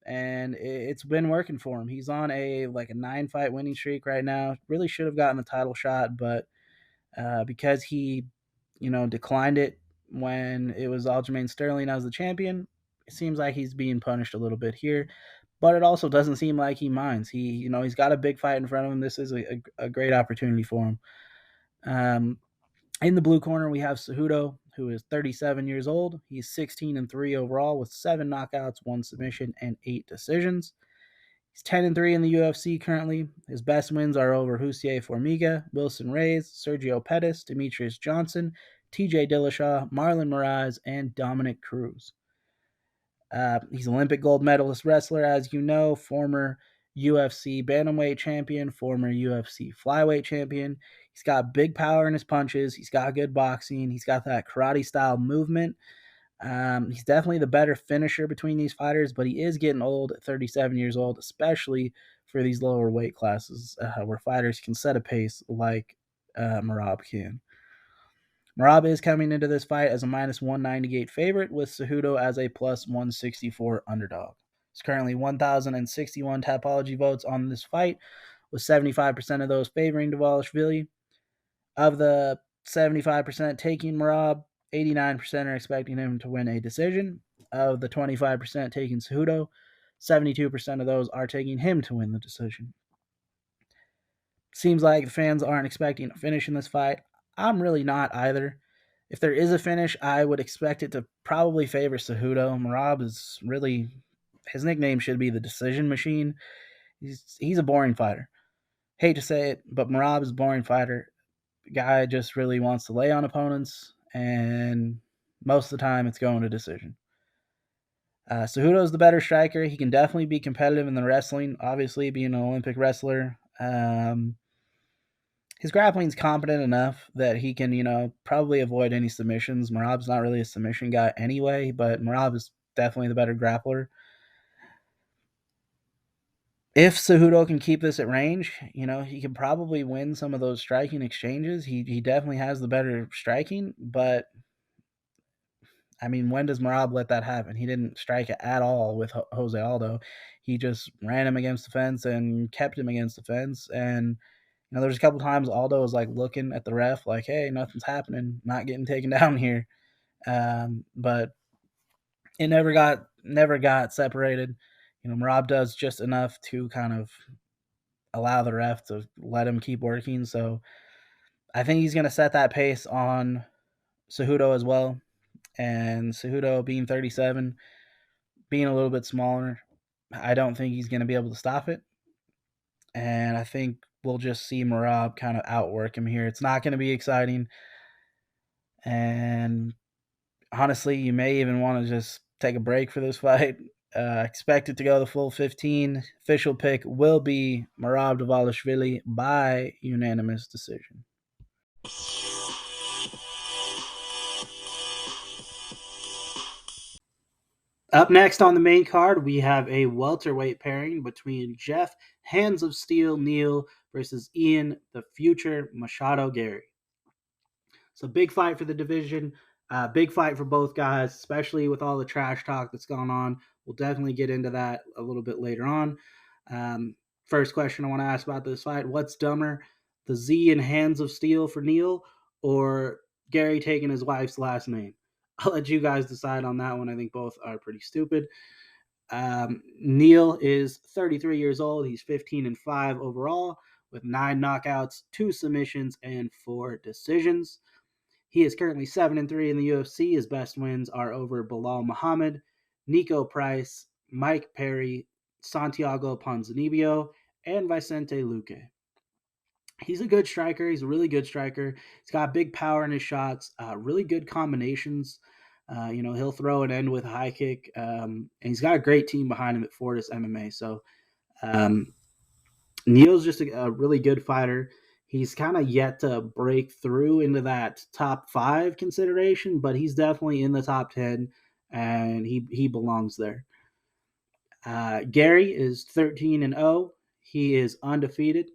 and it's been working for him. He's on a 9-fight winning streak right now. Really should have gotten the title shot, but because he, declined it when it was Aljamain Sterling as the champion, it seems like he's being punished a little bit here. But it also doesn't seem like he minds. He's got a big fight in front of him. This is a great opportunity for him. In the blue corner, we have Cejudo, who is 37 years old. He's 16-3 overall with 7 knockouts, 1 submission, and 8 decisions. He's 10-3 in the UFC currently. His best wins are over Hussier Formiga, Wilson Reyes, Sergio Pettis, Demetrius Johnson, TJ Dillashaw, Marlon Moraes, and Dominic Cruz. He's an Olympic gold medalist wrestler, as you know, former UFC bantamweight champion, former UFC flyweight champion. He's got big power in his punches. He's got good boxing. He's got that karate-style movement. He's definitely the better finisher between these fighters, but he is getting old at 37 years old, especially for these lower weight classes where fighters can set a pace like Merab can. Merab is coming into this fight as a minus 198 favorite, with Cejudo as a plus 164 underdog. There's currently 1,061 Tapology votes on this fight, with 75% of those favoring Dvalishvili. Of the 75% taking Merab, 89% are expecting him to win a decision. Of the 25% taking Cejudo, 72% of those are taking him to win the decision. Seems like the fans aren't expecting a finish in this fight. I'm really not either. If there is a finish, I would expect it to probably favor Cejudo. Merab is really, his nickname should be the decision machine. He's a boring fighter. Hate to say it, but Merab is a boring fighter. The guy just really wants to lay on opponents, and most of the time it's going to decision. Cejudo's the better striker. He can definitely be competitive in the wrestling, obviously being an Olympic wrestler. His grappling's competent enough that he can, probably avoid any submissions. Merab's not really a submission guy anyway, but Merab is definitely the better grappler. If Cejudo can keep this at range, he can probably win some of those striking exchanges. He definitely has the better striking, but when does Merab let that happen? He didn't strike it at all with Jose Aldo. He just ran him against the fence and kept him against the fence. And there's a couple times Aldo was looking at the ref like, hey, nothing's happening, not getting taken down here. But it never got separated. Merab does just enough to kind of allow the ref to let him keep working. So I think he's going to set that pace on Cejudo as well. And Cejudo being 37, being a little bit smaller, I don't think he's going to be able to stop it. And I think we'll just see Merab kind of outwork him here. It's not going to be exciting. And honestly, you may even want to just take a break for this fight. Expect it to go the full 15. Official pick will be Merab Dvalishvili by unanimous decision. Up next on the main card, we have a welterweight pairing between Jeff Hands of Steel Neal versus Ian the Future Machado Gary. So big fight for the division, big fight for both guys, especially with all the trash talk that's gone on. We'll definitely get into that a little bit later on. Um, First question I want to ask about this fight: what's dumber, the Z in Hands of Steel for Neal, or Gary taking his wife's last name? I'll let you guys decide on that one. I think both are pretty stupid. Neal is 33 years old. He's 15-5 overall with 9 knockouts, 2 submissions, and 4 decisions. He is currently 7-3 in the UFC. His best wins are over Bilal Muhammad, Nico Price, Mike Perry, Santiago Ponzinibbio, and Vicente Luque. He's a good striker. He's a really good striker. He's got big power in his shots, really good combinations. He'll throw an end with a high kick, and he's got a great team behind him at Fortis MMA. So um, Neal's just a really good fighter. He's kind of yet to break through into that top 5 consideration, but he's definitely in the top 10, and he belongs there. Gary is 13-0. He is undefeated.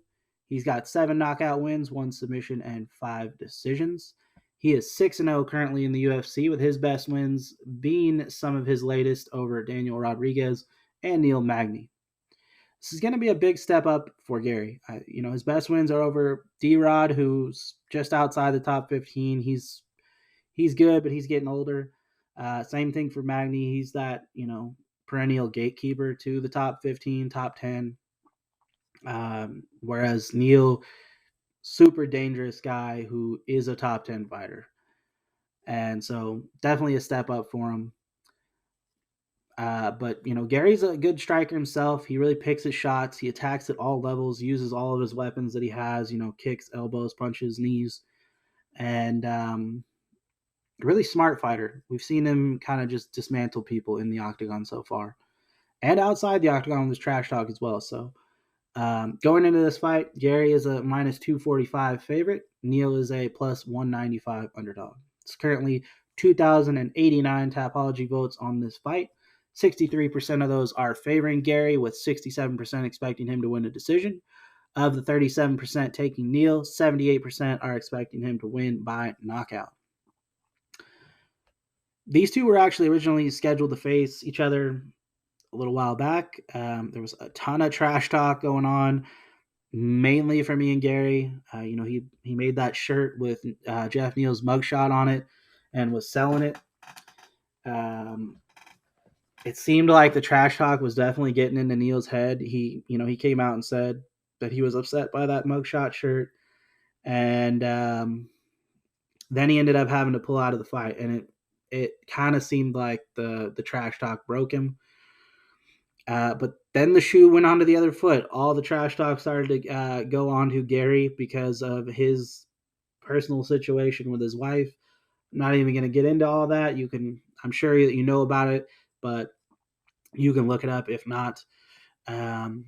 He's got 7 knockout wins, 1 submission, and 5 decisions. He is 6-0 currently in the UFC, with his best wins being some of his latest over Daniel Rodriguez and Neil Magny. This is going to be a big step up for Gary. His best wins are over D-Rod, who's just outside the top 15. He's good, but he's getting older. Same thing for Magny. He's that, perennial gatekeeper to the top 15, top 10. Whereas Neal, super dangerous guy who is a top 10 fighter. And so definitely a step up for him. But Gary's a good striker himself. He really picks his shots. He attacks at all levels, uses all of his weapons that he has, kicks, elbows, punches, knees. And really smart fighter. We've seen him kind of just dismantle people in the octagon so far. And outside the octagon with trash talk as well. So going into this fight, Gary is a minus 245 favorite. Neal is a plus 195 underdog. It's currently 2,089 Tapology votes on this fight. 63% of those are favoring Gary, with 67% expecting him to win a decision. Of the 37% taking Neal, 78% are expecting him to win by knockout. These two were actually originally scheduled to face each other a little while back. There was a ton of trash talk going on, mainly for me and Gary. He made that shirt with Jeff Neal's mugshot on it and was selling it. It seemed like the trash talk was definitely getting into Neal's head. He came out and said that he was upset by that mugshot shirt, and then he ended up having to pull out of the fight, and it kind of seemed like the trash talk broke him. But then the shoe went onto the other foot. All the trash talk started to go on to Gary because of his personal situation with his wife. I'm not even going to get into all that. I'm sure that you know about it, but you can look it up if not. And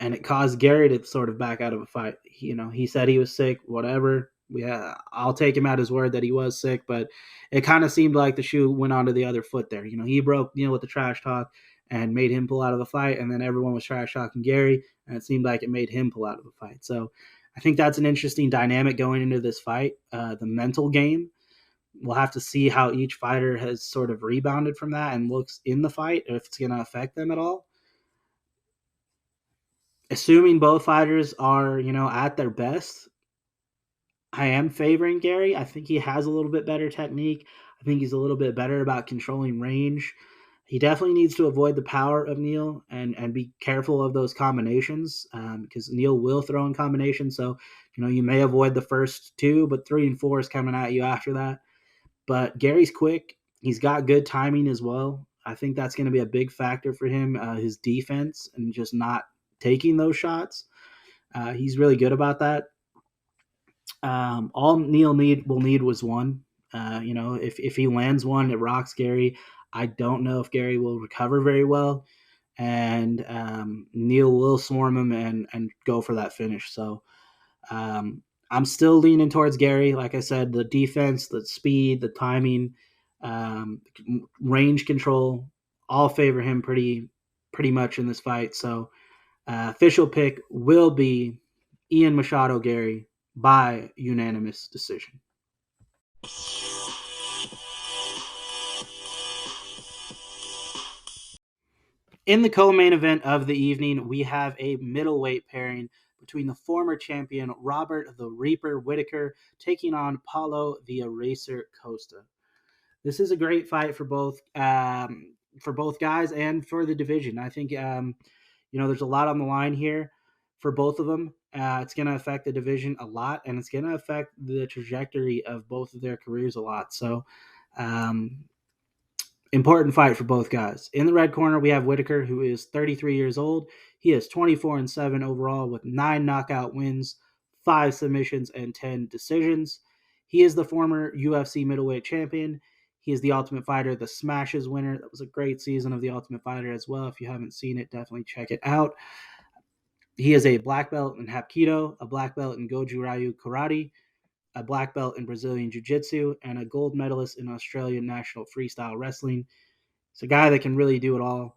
it caused Gary to sort of back out of a fight. He said he was sick, whatever. I'll take him at his word that he was sick, but it kind of seemed like the shoe went onto the other foot there. He broke Neal with the trash talk and made him pull out of the fight, and then everyone was trash talking Gary, and it seemed like it made him pull out of the fight. So I think that's an interesting dynamic going into this fight, the mental game. We'll have to see how each fighter has sort of rebounded from that and looks in the fight, if it's going to affect them at all. Assuming both fighters are, at their best, I am favoring Gary. I think he has a little bit better technique. I think he's a little bit better about controlling range. He definitely needs to avoid the power of Neal and be careful of those combinations, because Neal will throw in combinations. So, you may avoid the first 2, but 3 and 4 is coming at you after that. But Gary's quick. He's got good timing as well. I think that's going to be a big factor for him, his defense and just not taking those shots. He's really good about that. All Neal will need was one. If he lands one, it rocks Gary. I don't know if Gary will recover very well, and Neal will swarm him and go for that finish. So I'm still leaning towards Gary. Like I said, the defense, the speed, the timing, range control, all favor him pretty much in this fight. So official pick will be Ian Machado Gary by unanimous decision. In the co-main event of the evening, we have a middleweight pairing between the former champion Robert the Reaper Whittaker taking on Paulo the Eraser Costa. This is a great fight for both guys and for the division. I think there's a lot on the line here for both of them. It's going to affect the division a lot, and it's going to affect the trajectory of both of their careers a lot. So, important fight for both guys. In the red corner, we have Whittaker, who is 33 years old. He is 24-7 overall with 9 knockout wins, 5 submissions, and 10 decisions. He is the former UFC middleweight champion. He is the Ultimate Fighter, the Smashes winner. That was a great season of the Ultimate Fighter as well. If you haven't seen it, definitely check it out. He is a black belt in Hapkido, a black belt in Goju Ryu Karate, a black belt in Brazilian Jiu-Jitsu, and a gold medalist in Australian National Freestyle Wrestling. He's a guy that can really do it all.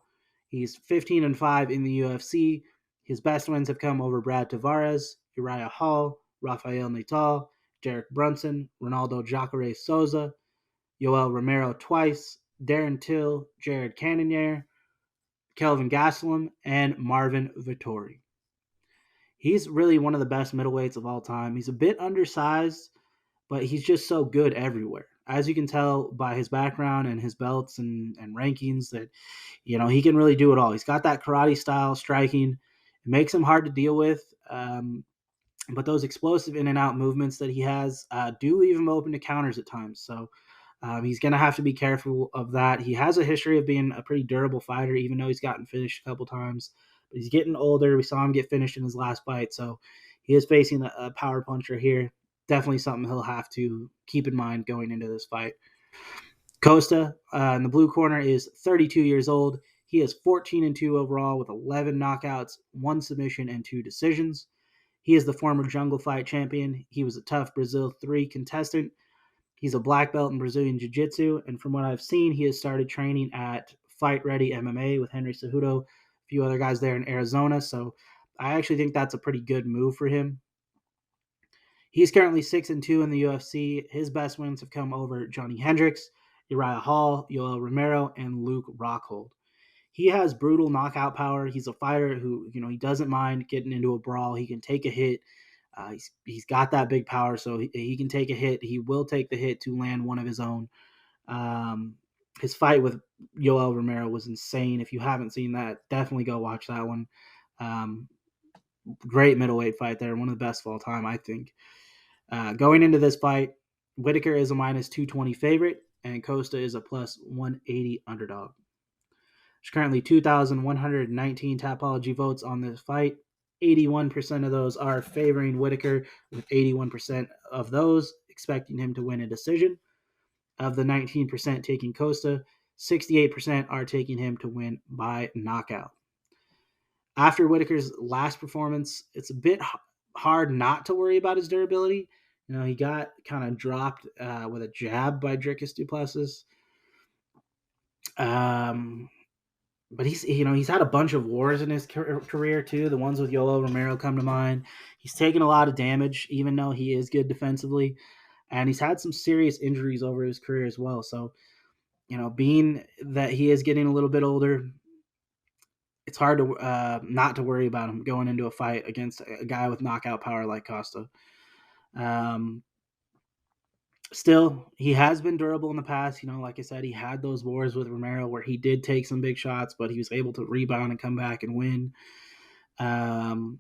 He's 15-5 in the UFC. His best wins have come over Brad Tavares, Uriah Hall, Rafael Natal, Derek Brunson, Ronaldo Jacare Souza, Yoel Romero twice, Darren Till, Jared Cannonier, Kelvin Gastelum, and Marvin Vittori. He's really one of the best middleweights of all time. He's a bit undersized, but he's just so good everywhere. As you can tell by his background and his belts and rankings that, he can really do it all. He's got that karate style striking. It makes him hard to deal with. But those explosive in and out movements that he has do leave him open to counters at times. So he's going to have to be careful of that. He has a history of being a pretty durable fighter, even though he's gotten finished a couple times. But he's getting older. We saw him get finished in his last fight. So he is facing a power puncher here. Definitely something he'll have to keep in mind going into this fight. Costa in the blue corner is 32 years old. He is 14-2 overall with 11 knockouts, 1 submission, and 2 decisions. He is the former Jungle Fight champion. He was a tough Brazil 3 contestant. He's a black belt in Brazilian Jiu-Jitsu, and from what I've seen, he has started training at Fight Ready MMA with Henry Cejudo, a few other guys there in Arizona. So I actually think that's a pretty good move for him. He's currently 6-2 in the UFC. His best wins have come over Johnny Hendricks, Uriah Hall, Yoel Romero, and Luke Rockhold. He has brutal knockout power. He's a fighter who, he doesn't mind getting into a brawl. He can take a hit. He's got that big power, so he can take a hit. He will take the hit to land one of his own. His fight with Yoel Romero was insane. If you haven't seen that, definitely go watch that one. Great middleweight fight there. One of the best of all time, I think. Going into this fight, Whittaker is a minus 220 favorite, and Costa is a plus 180 underdog. There's currently 2,119 Tapology votes on this fight. 81% of those are favoring Whittaker, with 81% of those expecting him to win a decision. Of the 19% taking Costa, 68% are taking him to win by knockout. After Whittaker's last performance, it's a bit hard not to worry about his durability. He got kind of dropped with a jab by Dricus du Plessis. But he's had a bunch of wars in his career too. The ones with Yoel Romero come to mind. He's taken a lot of damage, even though he is good defensively, and he's had some serious injuries over his career as well. So, being that he is getting a little bit older, it's hard to not to worry about him going into a fight against a guy with knockout power like Costa. Still, he has been durable in the past. Like I said, he had those wars with Romero where he did take some big shots, but he was able to rebound and come back and win. And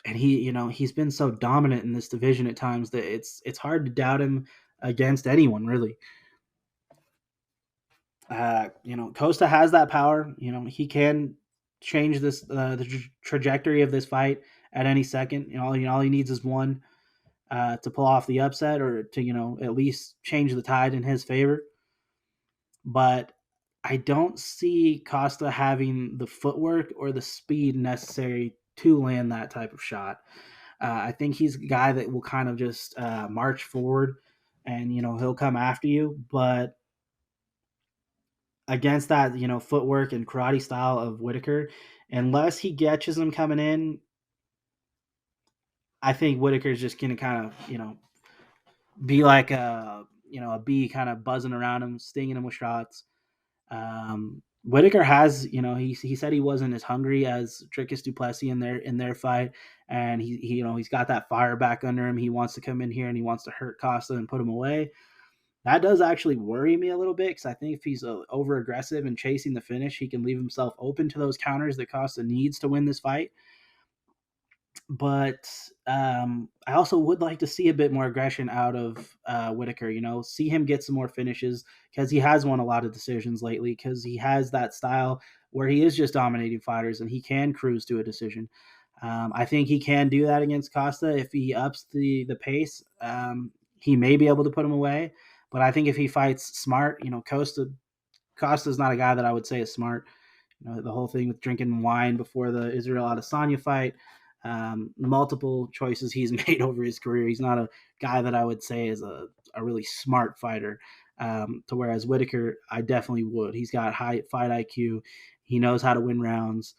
he's been so dominant in this division at times that it's hard to doubt him against anyone, really. Costa has that power. He can change this the trajectory of this fight at any second. All he needs is one to pull off the upset or to at least change the tide in his favor. But I don't see Costa having the footwork or the speed necessary to land that type of shot. I think he's a guy that will kind of just march forward and he'll come after you, but against that, footwork and karate style of Whitaker, unless he catches him coming in, I think Whitaker's just going to kind of, be like a bee kind of buzzing around him, stinging him with shots. Whitaker has, he said he wasn't as hungry as Dricus du Plessis in their fight, and he's got that fire back under him. He wants to come in here and he wants to hurt Costa and put him away. That does actually worry me a little bit, because I think if he's over aggressive and chasing the finish, he can leave himself open to those counters that Costa needs to win this fight. But I also would like to see a bit more aggression out of Whitaker, see him get some more finishes, because he has won a lot of decisions lately, because he has that style where he is just dominating fighters and he can cruise to a decision. I think he can do that against Costa. If he ups the pace, he may be able to put him away. But I think if he fights smart, Costa's not a guy that I would say is smart. The whole thing with drinking wine before the Israel Adesanya fight, multiple choices he's made over his career. He's not a guy that I would say is a really smart fighter. To whereas Whitaker, I definitely would. He's got high fight IQ. He knows how to win rounds.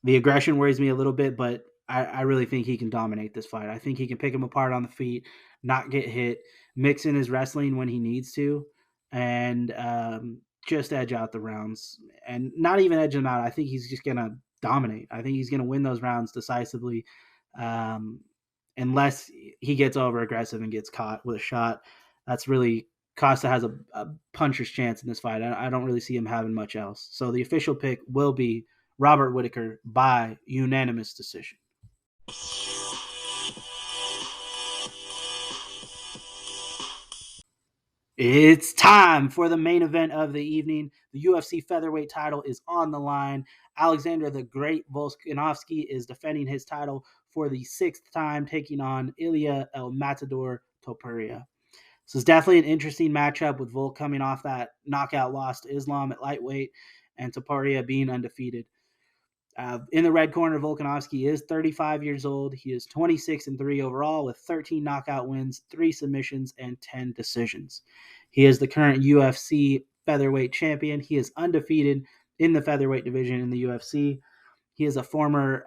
The aggression worries me a little bit, but I really think he can dominate this fight. I think he can pick him apart on the feet, not get hit, mix in his wrestling when he needs to, and just edge out the rounds. And not even edge them out. I think he's just going to dominate. I think he's going to win those rounds decisively, unless he gets over aggressive and gets caught with a shot. That's really Costa has a puncher's chance in this fight. I don't really see him having much else. So the official pick will be Robert Whitaker by unanimous decision. It's time for the main event of the evening. The UFC Featherweight title is on the line. Alexander the Great Volkanovski is defending his title for the 6th time, taking on Ilia El Matador Topuria. This is definitely an interesting matchup, with Volk coming off that knockout loss to Islam at lightweight and Topuria being undefeated. In the red corner, Volkanovski is 35 years old. He is 26-3 overall, with 13 knockout wins, 3 submissions, and 10 decisions. He is the current UFC featherweight champion. He is undefeated in the featherweight division in the UFC. He is a former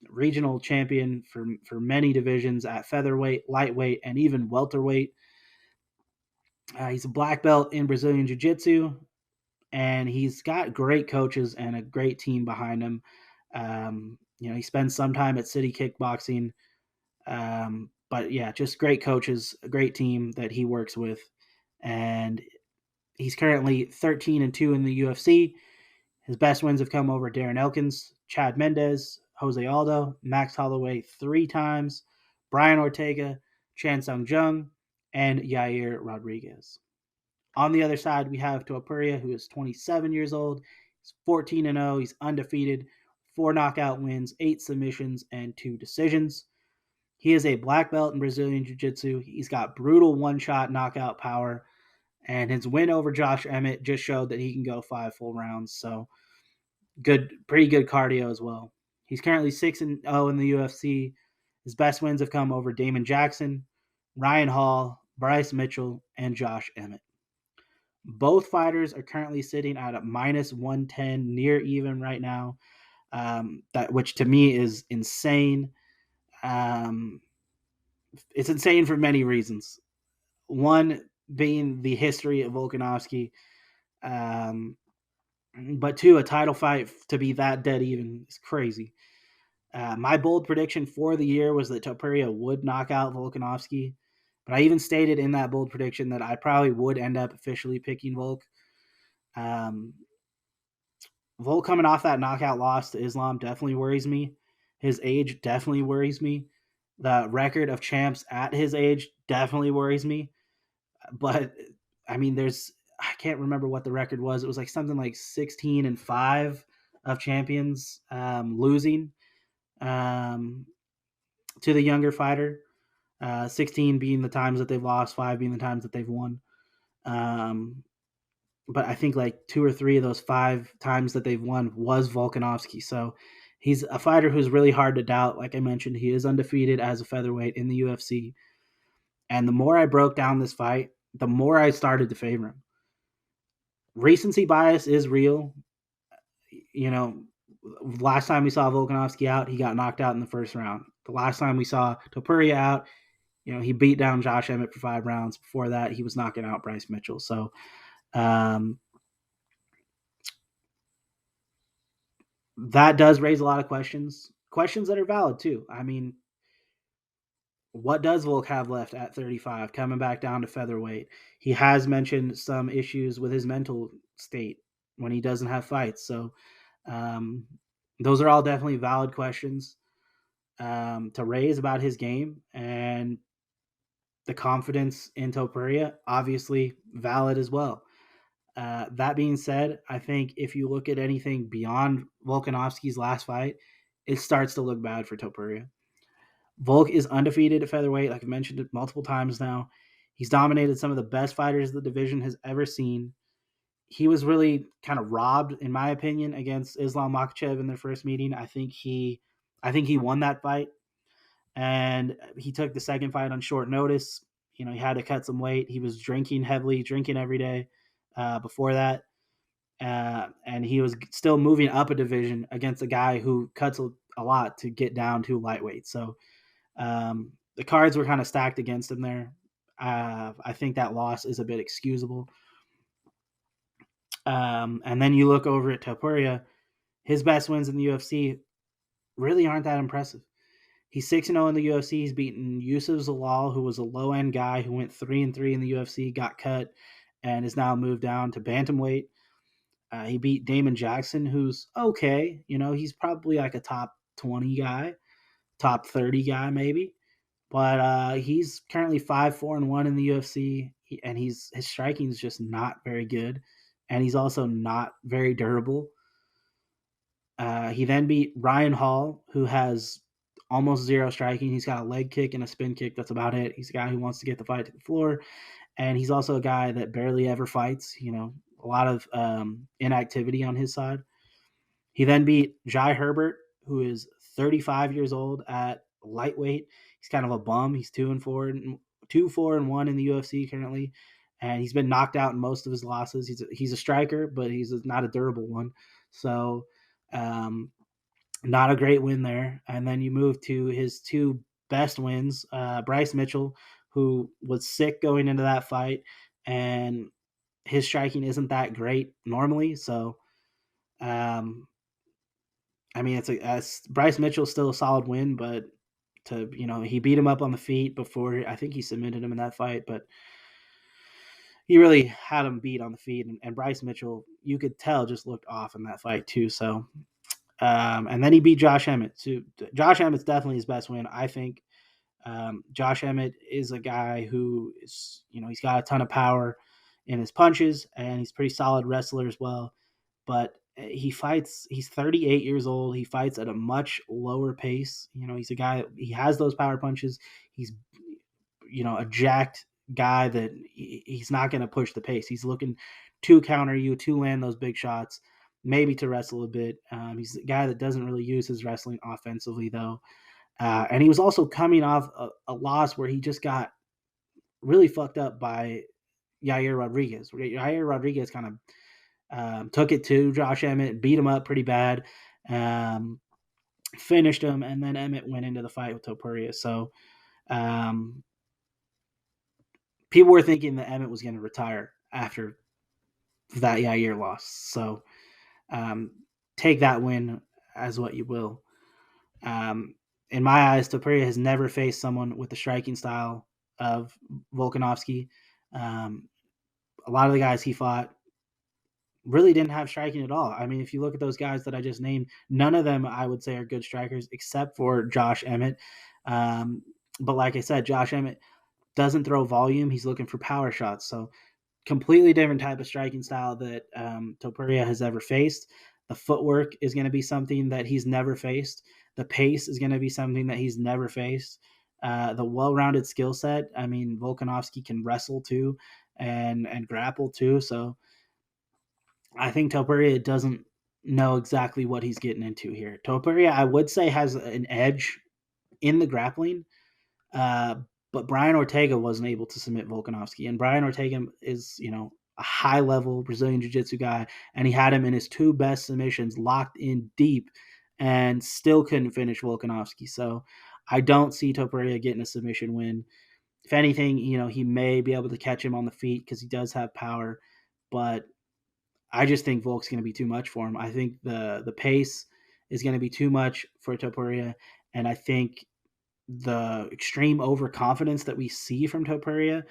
regional champion for many divisions at featherweight, lightweight, and even welterweight. He's a black belt in Brazilian Jiu-Jitsu, and he's got great coaches and a great team behind him. He spends some time at City Kickboxing, but yeah, just great coaches, a great team that he works with, and he's currently 13-2 in the UFC. His best wins have come over Darren Elkins, Chad Mendes, Jose Aldo, Max Holloway 3 times, Brian Ortega, Chan Sung Jung, and Yair Rodriguez. On the other side, we have Topuria, who is 27 years old. He's 14-0. He's undefeated, 4 knockout wins, 8 submissions, and 2 decisions. He is a black belt in Brazilian Jiu-Jitsu. He's got brutal one-shot knockout power, and his win over Josh Emmett just showed that he can go 5 full rounds. So pretty good cardio as well. He's currently 6-0 in the UFC. His best wins have come over Damon Jackson, Ryan Hall, Bryce Mitchell, and Josh Emmett. Both fighters are currently sitting at a minus 110, near even right now, which to me is insane. It's insane for many reasons. One being the history of Volkanovski, but 2, a title fight to be that dead even is crazy. My bold prediction for the year was that Topuria would knock out Volkanovski. But I even stated in that bold prediction that I probably would end up officially picking Volk. Volk coming off that knockout loss to Islam definitely worries me. His age definitely worries me. The record of champs at his age definitely worries me. But, I mean, I can't remember what the record was. It was like something like 16-5 of champions losing to the younger fighter. 16 being the times that they've lost, 5 being the times that they've won. But I think like 2 or 3 of those 5 times that they've won was Volkanovski. So he's a fighter who's really hard to doubt. Like I mentioned, he is undefeated as a featherweight in the UFC. And the more I broke down this fight, the more I started to favor him. Recency bias is real. You know, last time we saw Volkanovski out, he got knocked out in the first round. The last time we saw Topuria out, he beat down Josh Emmett for 5 rounds. Before that, he was knocking out Bryce Mitchell. So, that does raise a lot of questions that are valid too. I mean, what does Volk have left at 35, coming back down to featherweight? He has mentioned some issues with his mental state when he doesn't have fights. So, those are all definitely valid questions to raise about his game, and the confidence in Topuria, obviously valid as well. That being said, I think if you look at anything beyond Volkanovski's last fight, it starts to look bad for Topuria. Volk is undefeated at featherweight, like I've mentioned it multiple times now. He's dominated some of the best fighters the division has ever seen. He was really kind of robbed, in my opinion, against Islam Makhachev in their first meeting. I think he won that fight, and he took the second fight on short notice. He had to cut some weight. He was drinking heavily, drinking every day before that. And he was still moving up a division against a guy who cuts a lot to get down to lightweight. So the cards were kind of stacked against him there. I think that loss is a bit excusable. And then you look over at Topuria, his best wins in the UFC really aren't that impressive. He's 6-0 in the UFC. He's beaten Yusuf Zalal, who was a low-end guy who went 3-3 in the UFC, got cut, and is now moved down to bantamweight. He beat Damon Jackson, who's okay. He's probably like a top 20 guy, top 30 guy maybe. But he's currently 5-4-1 in the UFC, and his striking is just not very good, and he's also not very durable. He then beat Ryan Hall, who has almost zero striking. He's got a leg kick and a spin kick. That's about it. He's a guy who wants to get the fight to the floor, and he's also a guy that barely ever fights. A lot of inactivity on his side. He then beat Jai Herbert, who is 35 years old at lightweight. He's kind of a bum. He's 2-4-1 in the UFC currently, and he's been knocked out in most of his losses. He's a striker, but he's not a durable one. So, not a great win there. And then you move to his 2 best wins, Bryce Mitchell, who was sick going into that fight, and his striking isn't that great normally. So, I mean, Bryce Mitchell's still a solid win, but he beat him up on the feet before. I think he submitted him in that fight, but he really had him beat on the feet. And Bryce Mitchell, you could tell, just looked off in that fight too. So, and then he beat Josh Emmett. So Josh Emmett's definitely his best win, I think. Josh Emmett is a guy who is, he's got a ton of power in his punches, and he's a pretty solid wrestler as well. But he's 38 years old. He fights at a much lower pace. He's a guy, he has those power punches. He's, a jacked guy that he's not going to push the pace. He's looking to counter you, to land those big shots, maybe to wrestle a bit. He's a guy that doesn't really use his wrestling offensively, though. And he was also coming off a loss where he just got really fucked up by Yair Rodriguez. Yair Rodriguez kind of took it to Josh Emmett, beat him up pretty bad, finished him, and then Emmett went into the fight with Topuria. So people were thinking that Emmett was going to retire after that Yair loss. So take that win as what you will. In my eyes, Topuria has never faced someone with the striking style of Volkanovski. A lot of the guys he fought really didn't have striking at all. I mean, if you look at those guys that I just named, none of them I would say are good strikers except for Josh Emmett. But like I said, Josh Emmett doesn't throw volume. He's looking for power shots. So completely different type of striking style that Topuria has ever faced. The footwork is going to be something that he's never faced. The pace is going to be something that he's never faced. The well-rounded skill set. I mean, Volkanovski can wrestle too and grapple too. So I think Topuria doesn't know exactly what he's getting into here. Topuria, I would say, has an edge in the grappling, but Brian Ortega wasn't able to submit Volkanovski. And Brian Ortega is, a high-level Brazilian Jiu-Jitsu guy, and he had him in his two best submissions locked in deep and still couldn't finish Volkanovski. So I don't see Topuria getting a submission win. If anything, he may be able to catch him on the feet because he does have power, but I just think Volk's going to be too much for him. I think the pace is going to be too much for Topuria, and I think the extreme overconfidence that we see from Topuria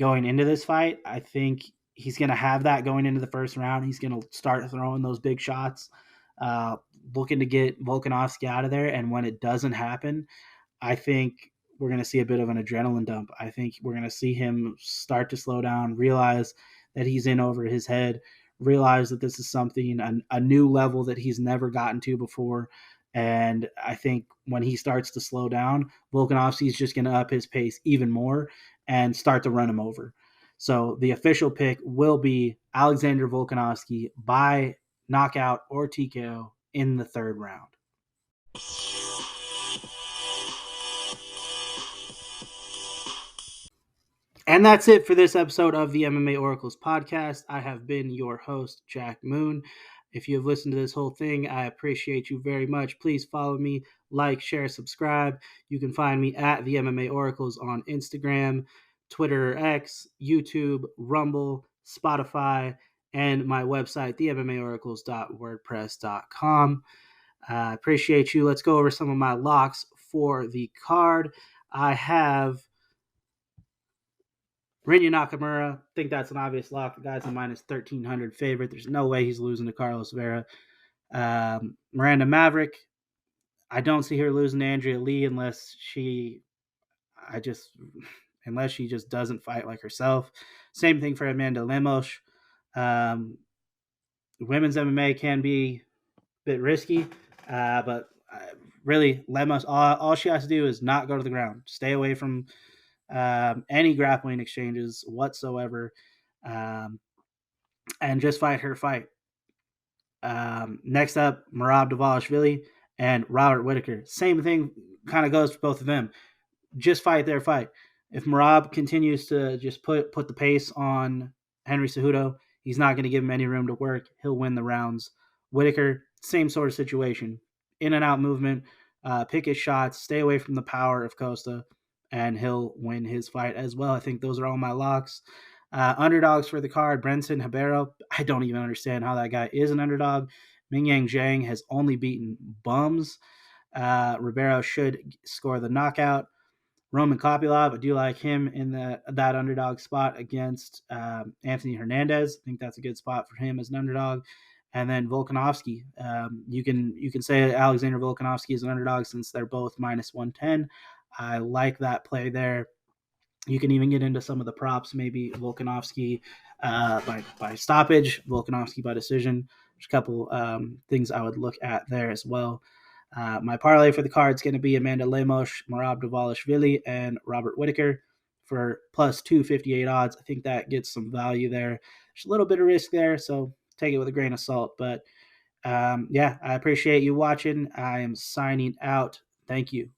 going into this fight, I think he's going to have that going into the first round. He's going to start throwing those big shots, looking to get Volkanovski out of there. And when it doesn't happen, I think we're going to see a bit of an adrenaline dump. I think we're going to see him start to slow down, realize that he's in over his head, realize that this is something, a new level that he's never gotten to before. And I think when he starts to slow down, Volkanovski is just going to up his pace even more and start to run him over. So the official pick will be Alexander Volkanovski by knockout or TKO in the third round. And that's it for this episode of the MMA Oracles podcast. I have been your host, Jack Moon. If you have listened to this whole thing, I appreciate you very much. Please follow me, like, share, subscribe. You can find me at the MMA Oracles on Instagram, Twitter, X, YouTube, Rumble, Spotify, and my website, themmaoracles.wordpress.com. I appreciate you. Let's go over some of my locks for the card. I have Rinya Nakamura. I think that's an obvious lock. The guy's a minus 1,300 favorite. There's no way he's losing to Carlos Vera. Miranda Maverick. I don't see her losing to Andrea Lee unless she just doesn't fight like herself. Same thing for Amanda Lemos. Women's MMA can be a bit risky, but really Lemos, all she has to do is not go to the ground. Stay away from any grappling exchanges whatsoever, and just fight her fight. Next up, Merab Dvalishvili and Robert Whittaker. Same thing kind of goes for both of them. Just fight their fight. If Merab continues to just put the pace on Henry Cejudo, he's not going to give him any room to work. He'll win the rounds. Whittaker, same sort of situation. In and out movement, pick his shots, stay away from the power of Costa, and he'll win his fight as well. I think those are all my locks. Underdogs for the card, Brenton Ribeiro. I don't even understand how that guy is an underdog. Mingyang Zhang has only beaten bums. Ribeiro should score the knockout. Roman Kopylov, I do like him in that underdog spot against Anthony Hernandez. I think that's a good spot for him as an underdog. And then Volkanovski. You can say Alexander Volkanovski is an underdog since they're both minus 110. I like that play there. You can even get into some of the props, maybe Volkanovski by stoppage, Volkanovski by decision. There's a couple things I would look at there as well. My parlay for the card is going to be Amanda Lemos, Merab Dvalishvili, and Robert Whittaker for plus 258 odds. I think that gets some value there. There's a little bit of risk there, so take it with a grain of salt. But I appreciate you watching. I am signing out. Thank you.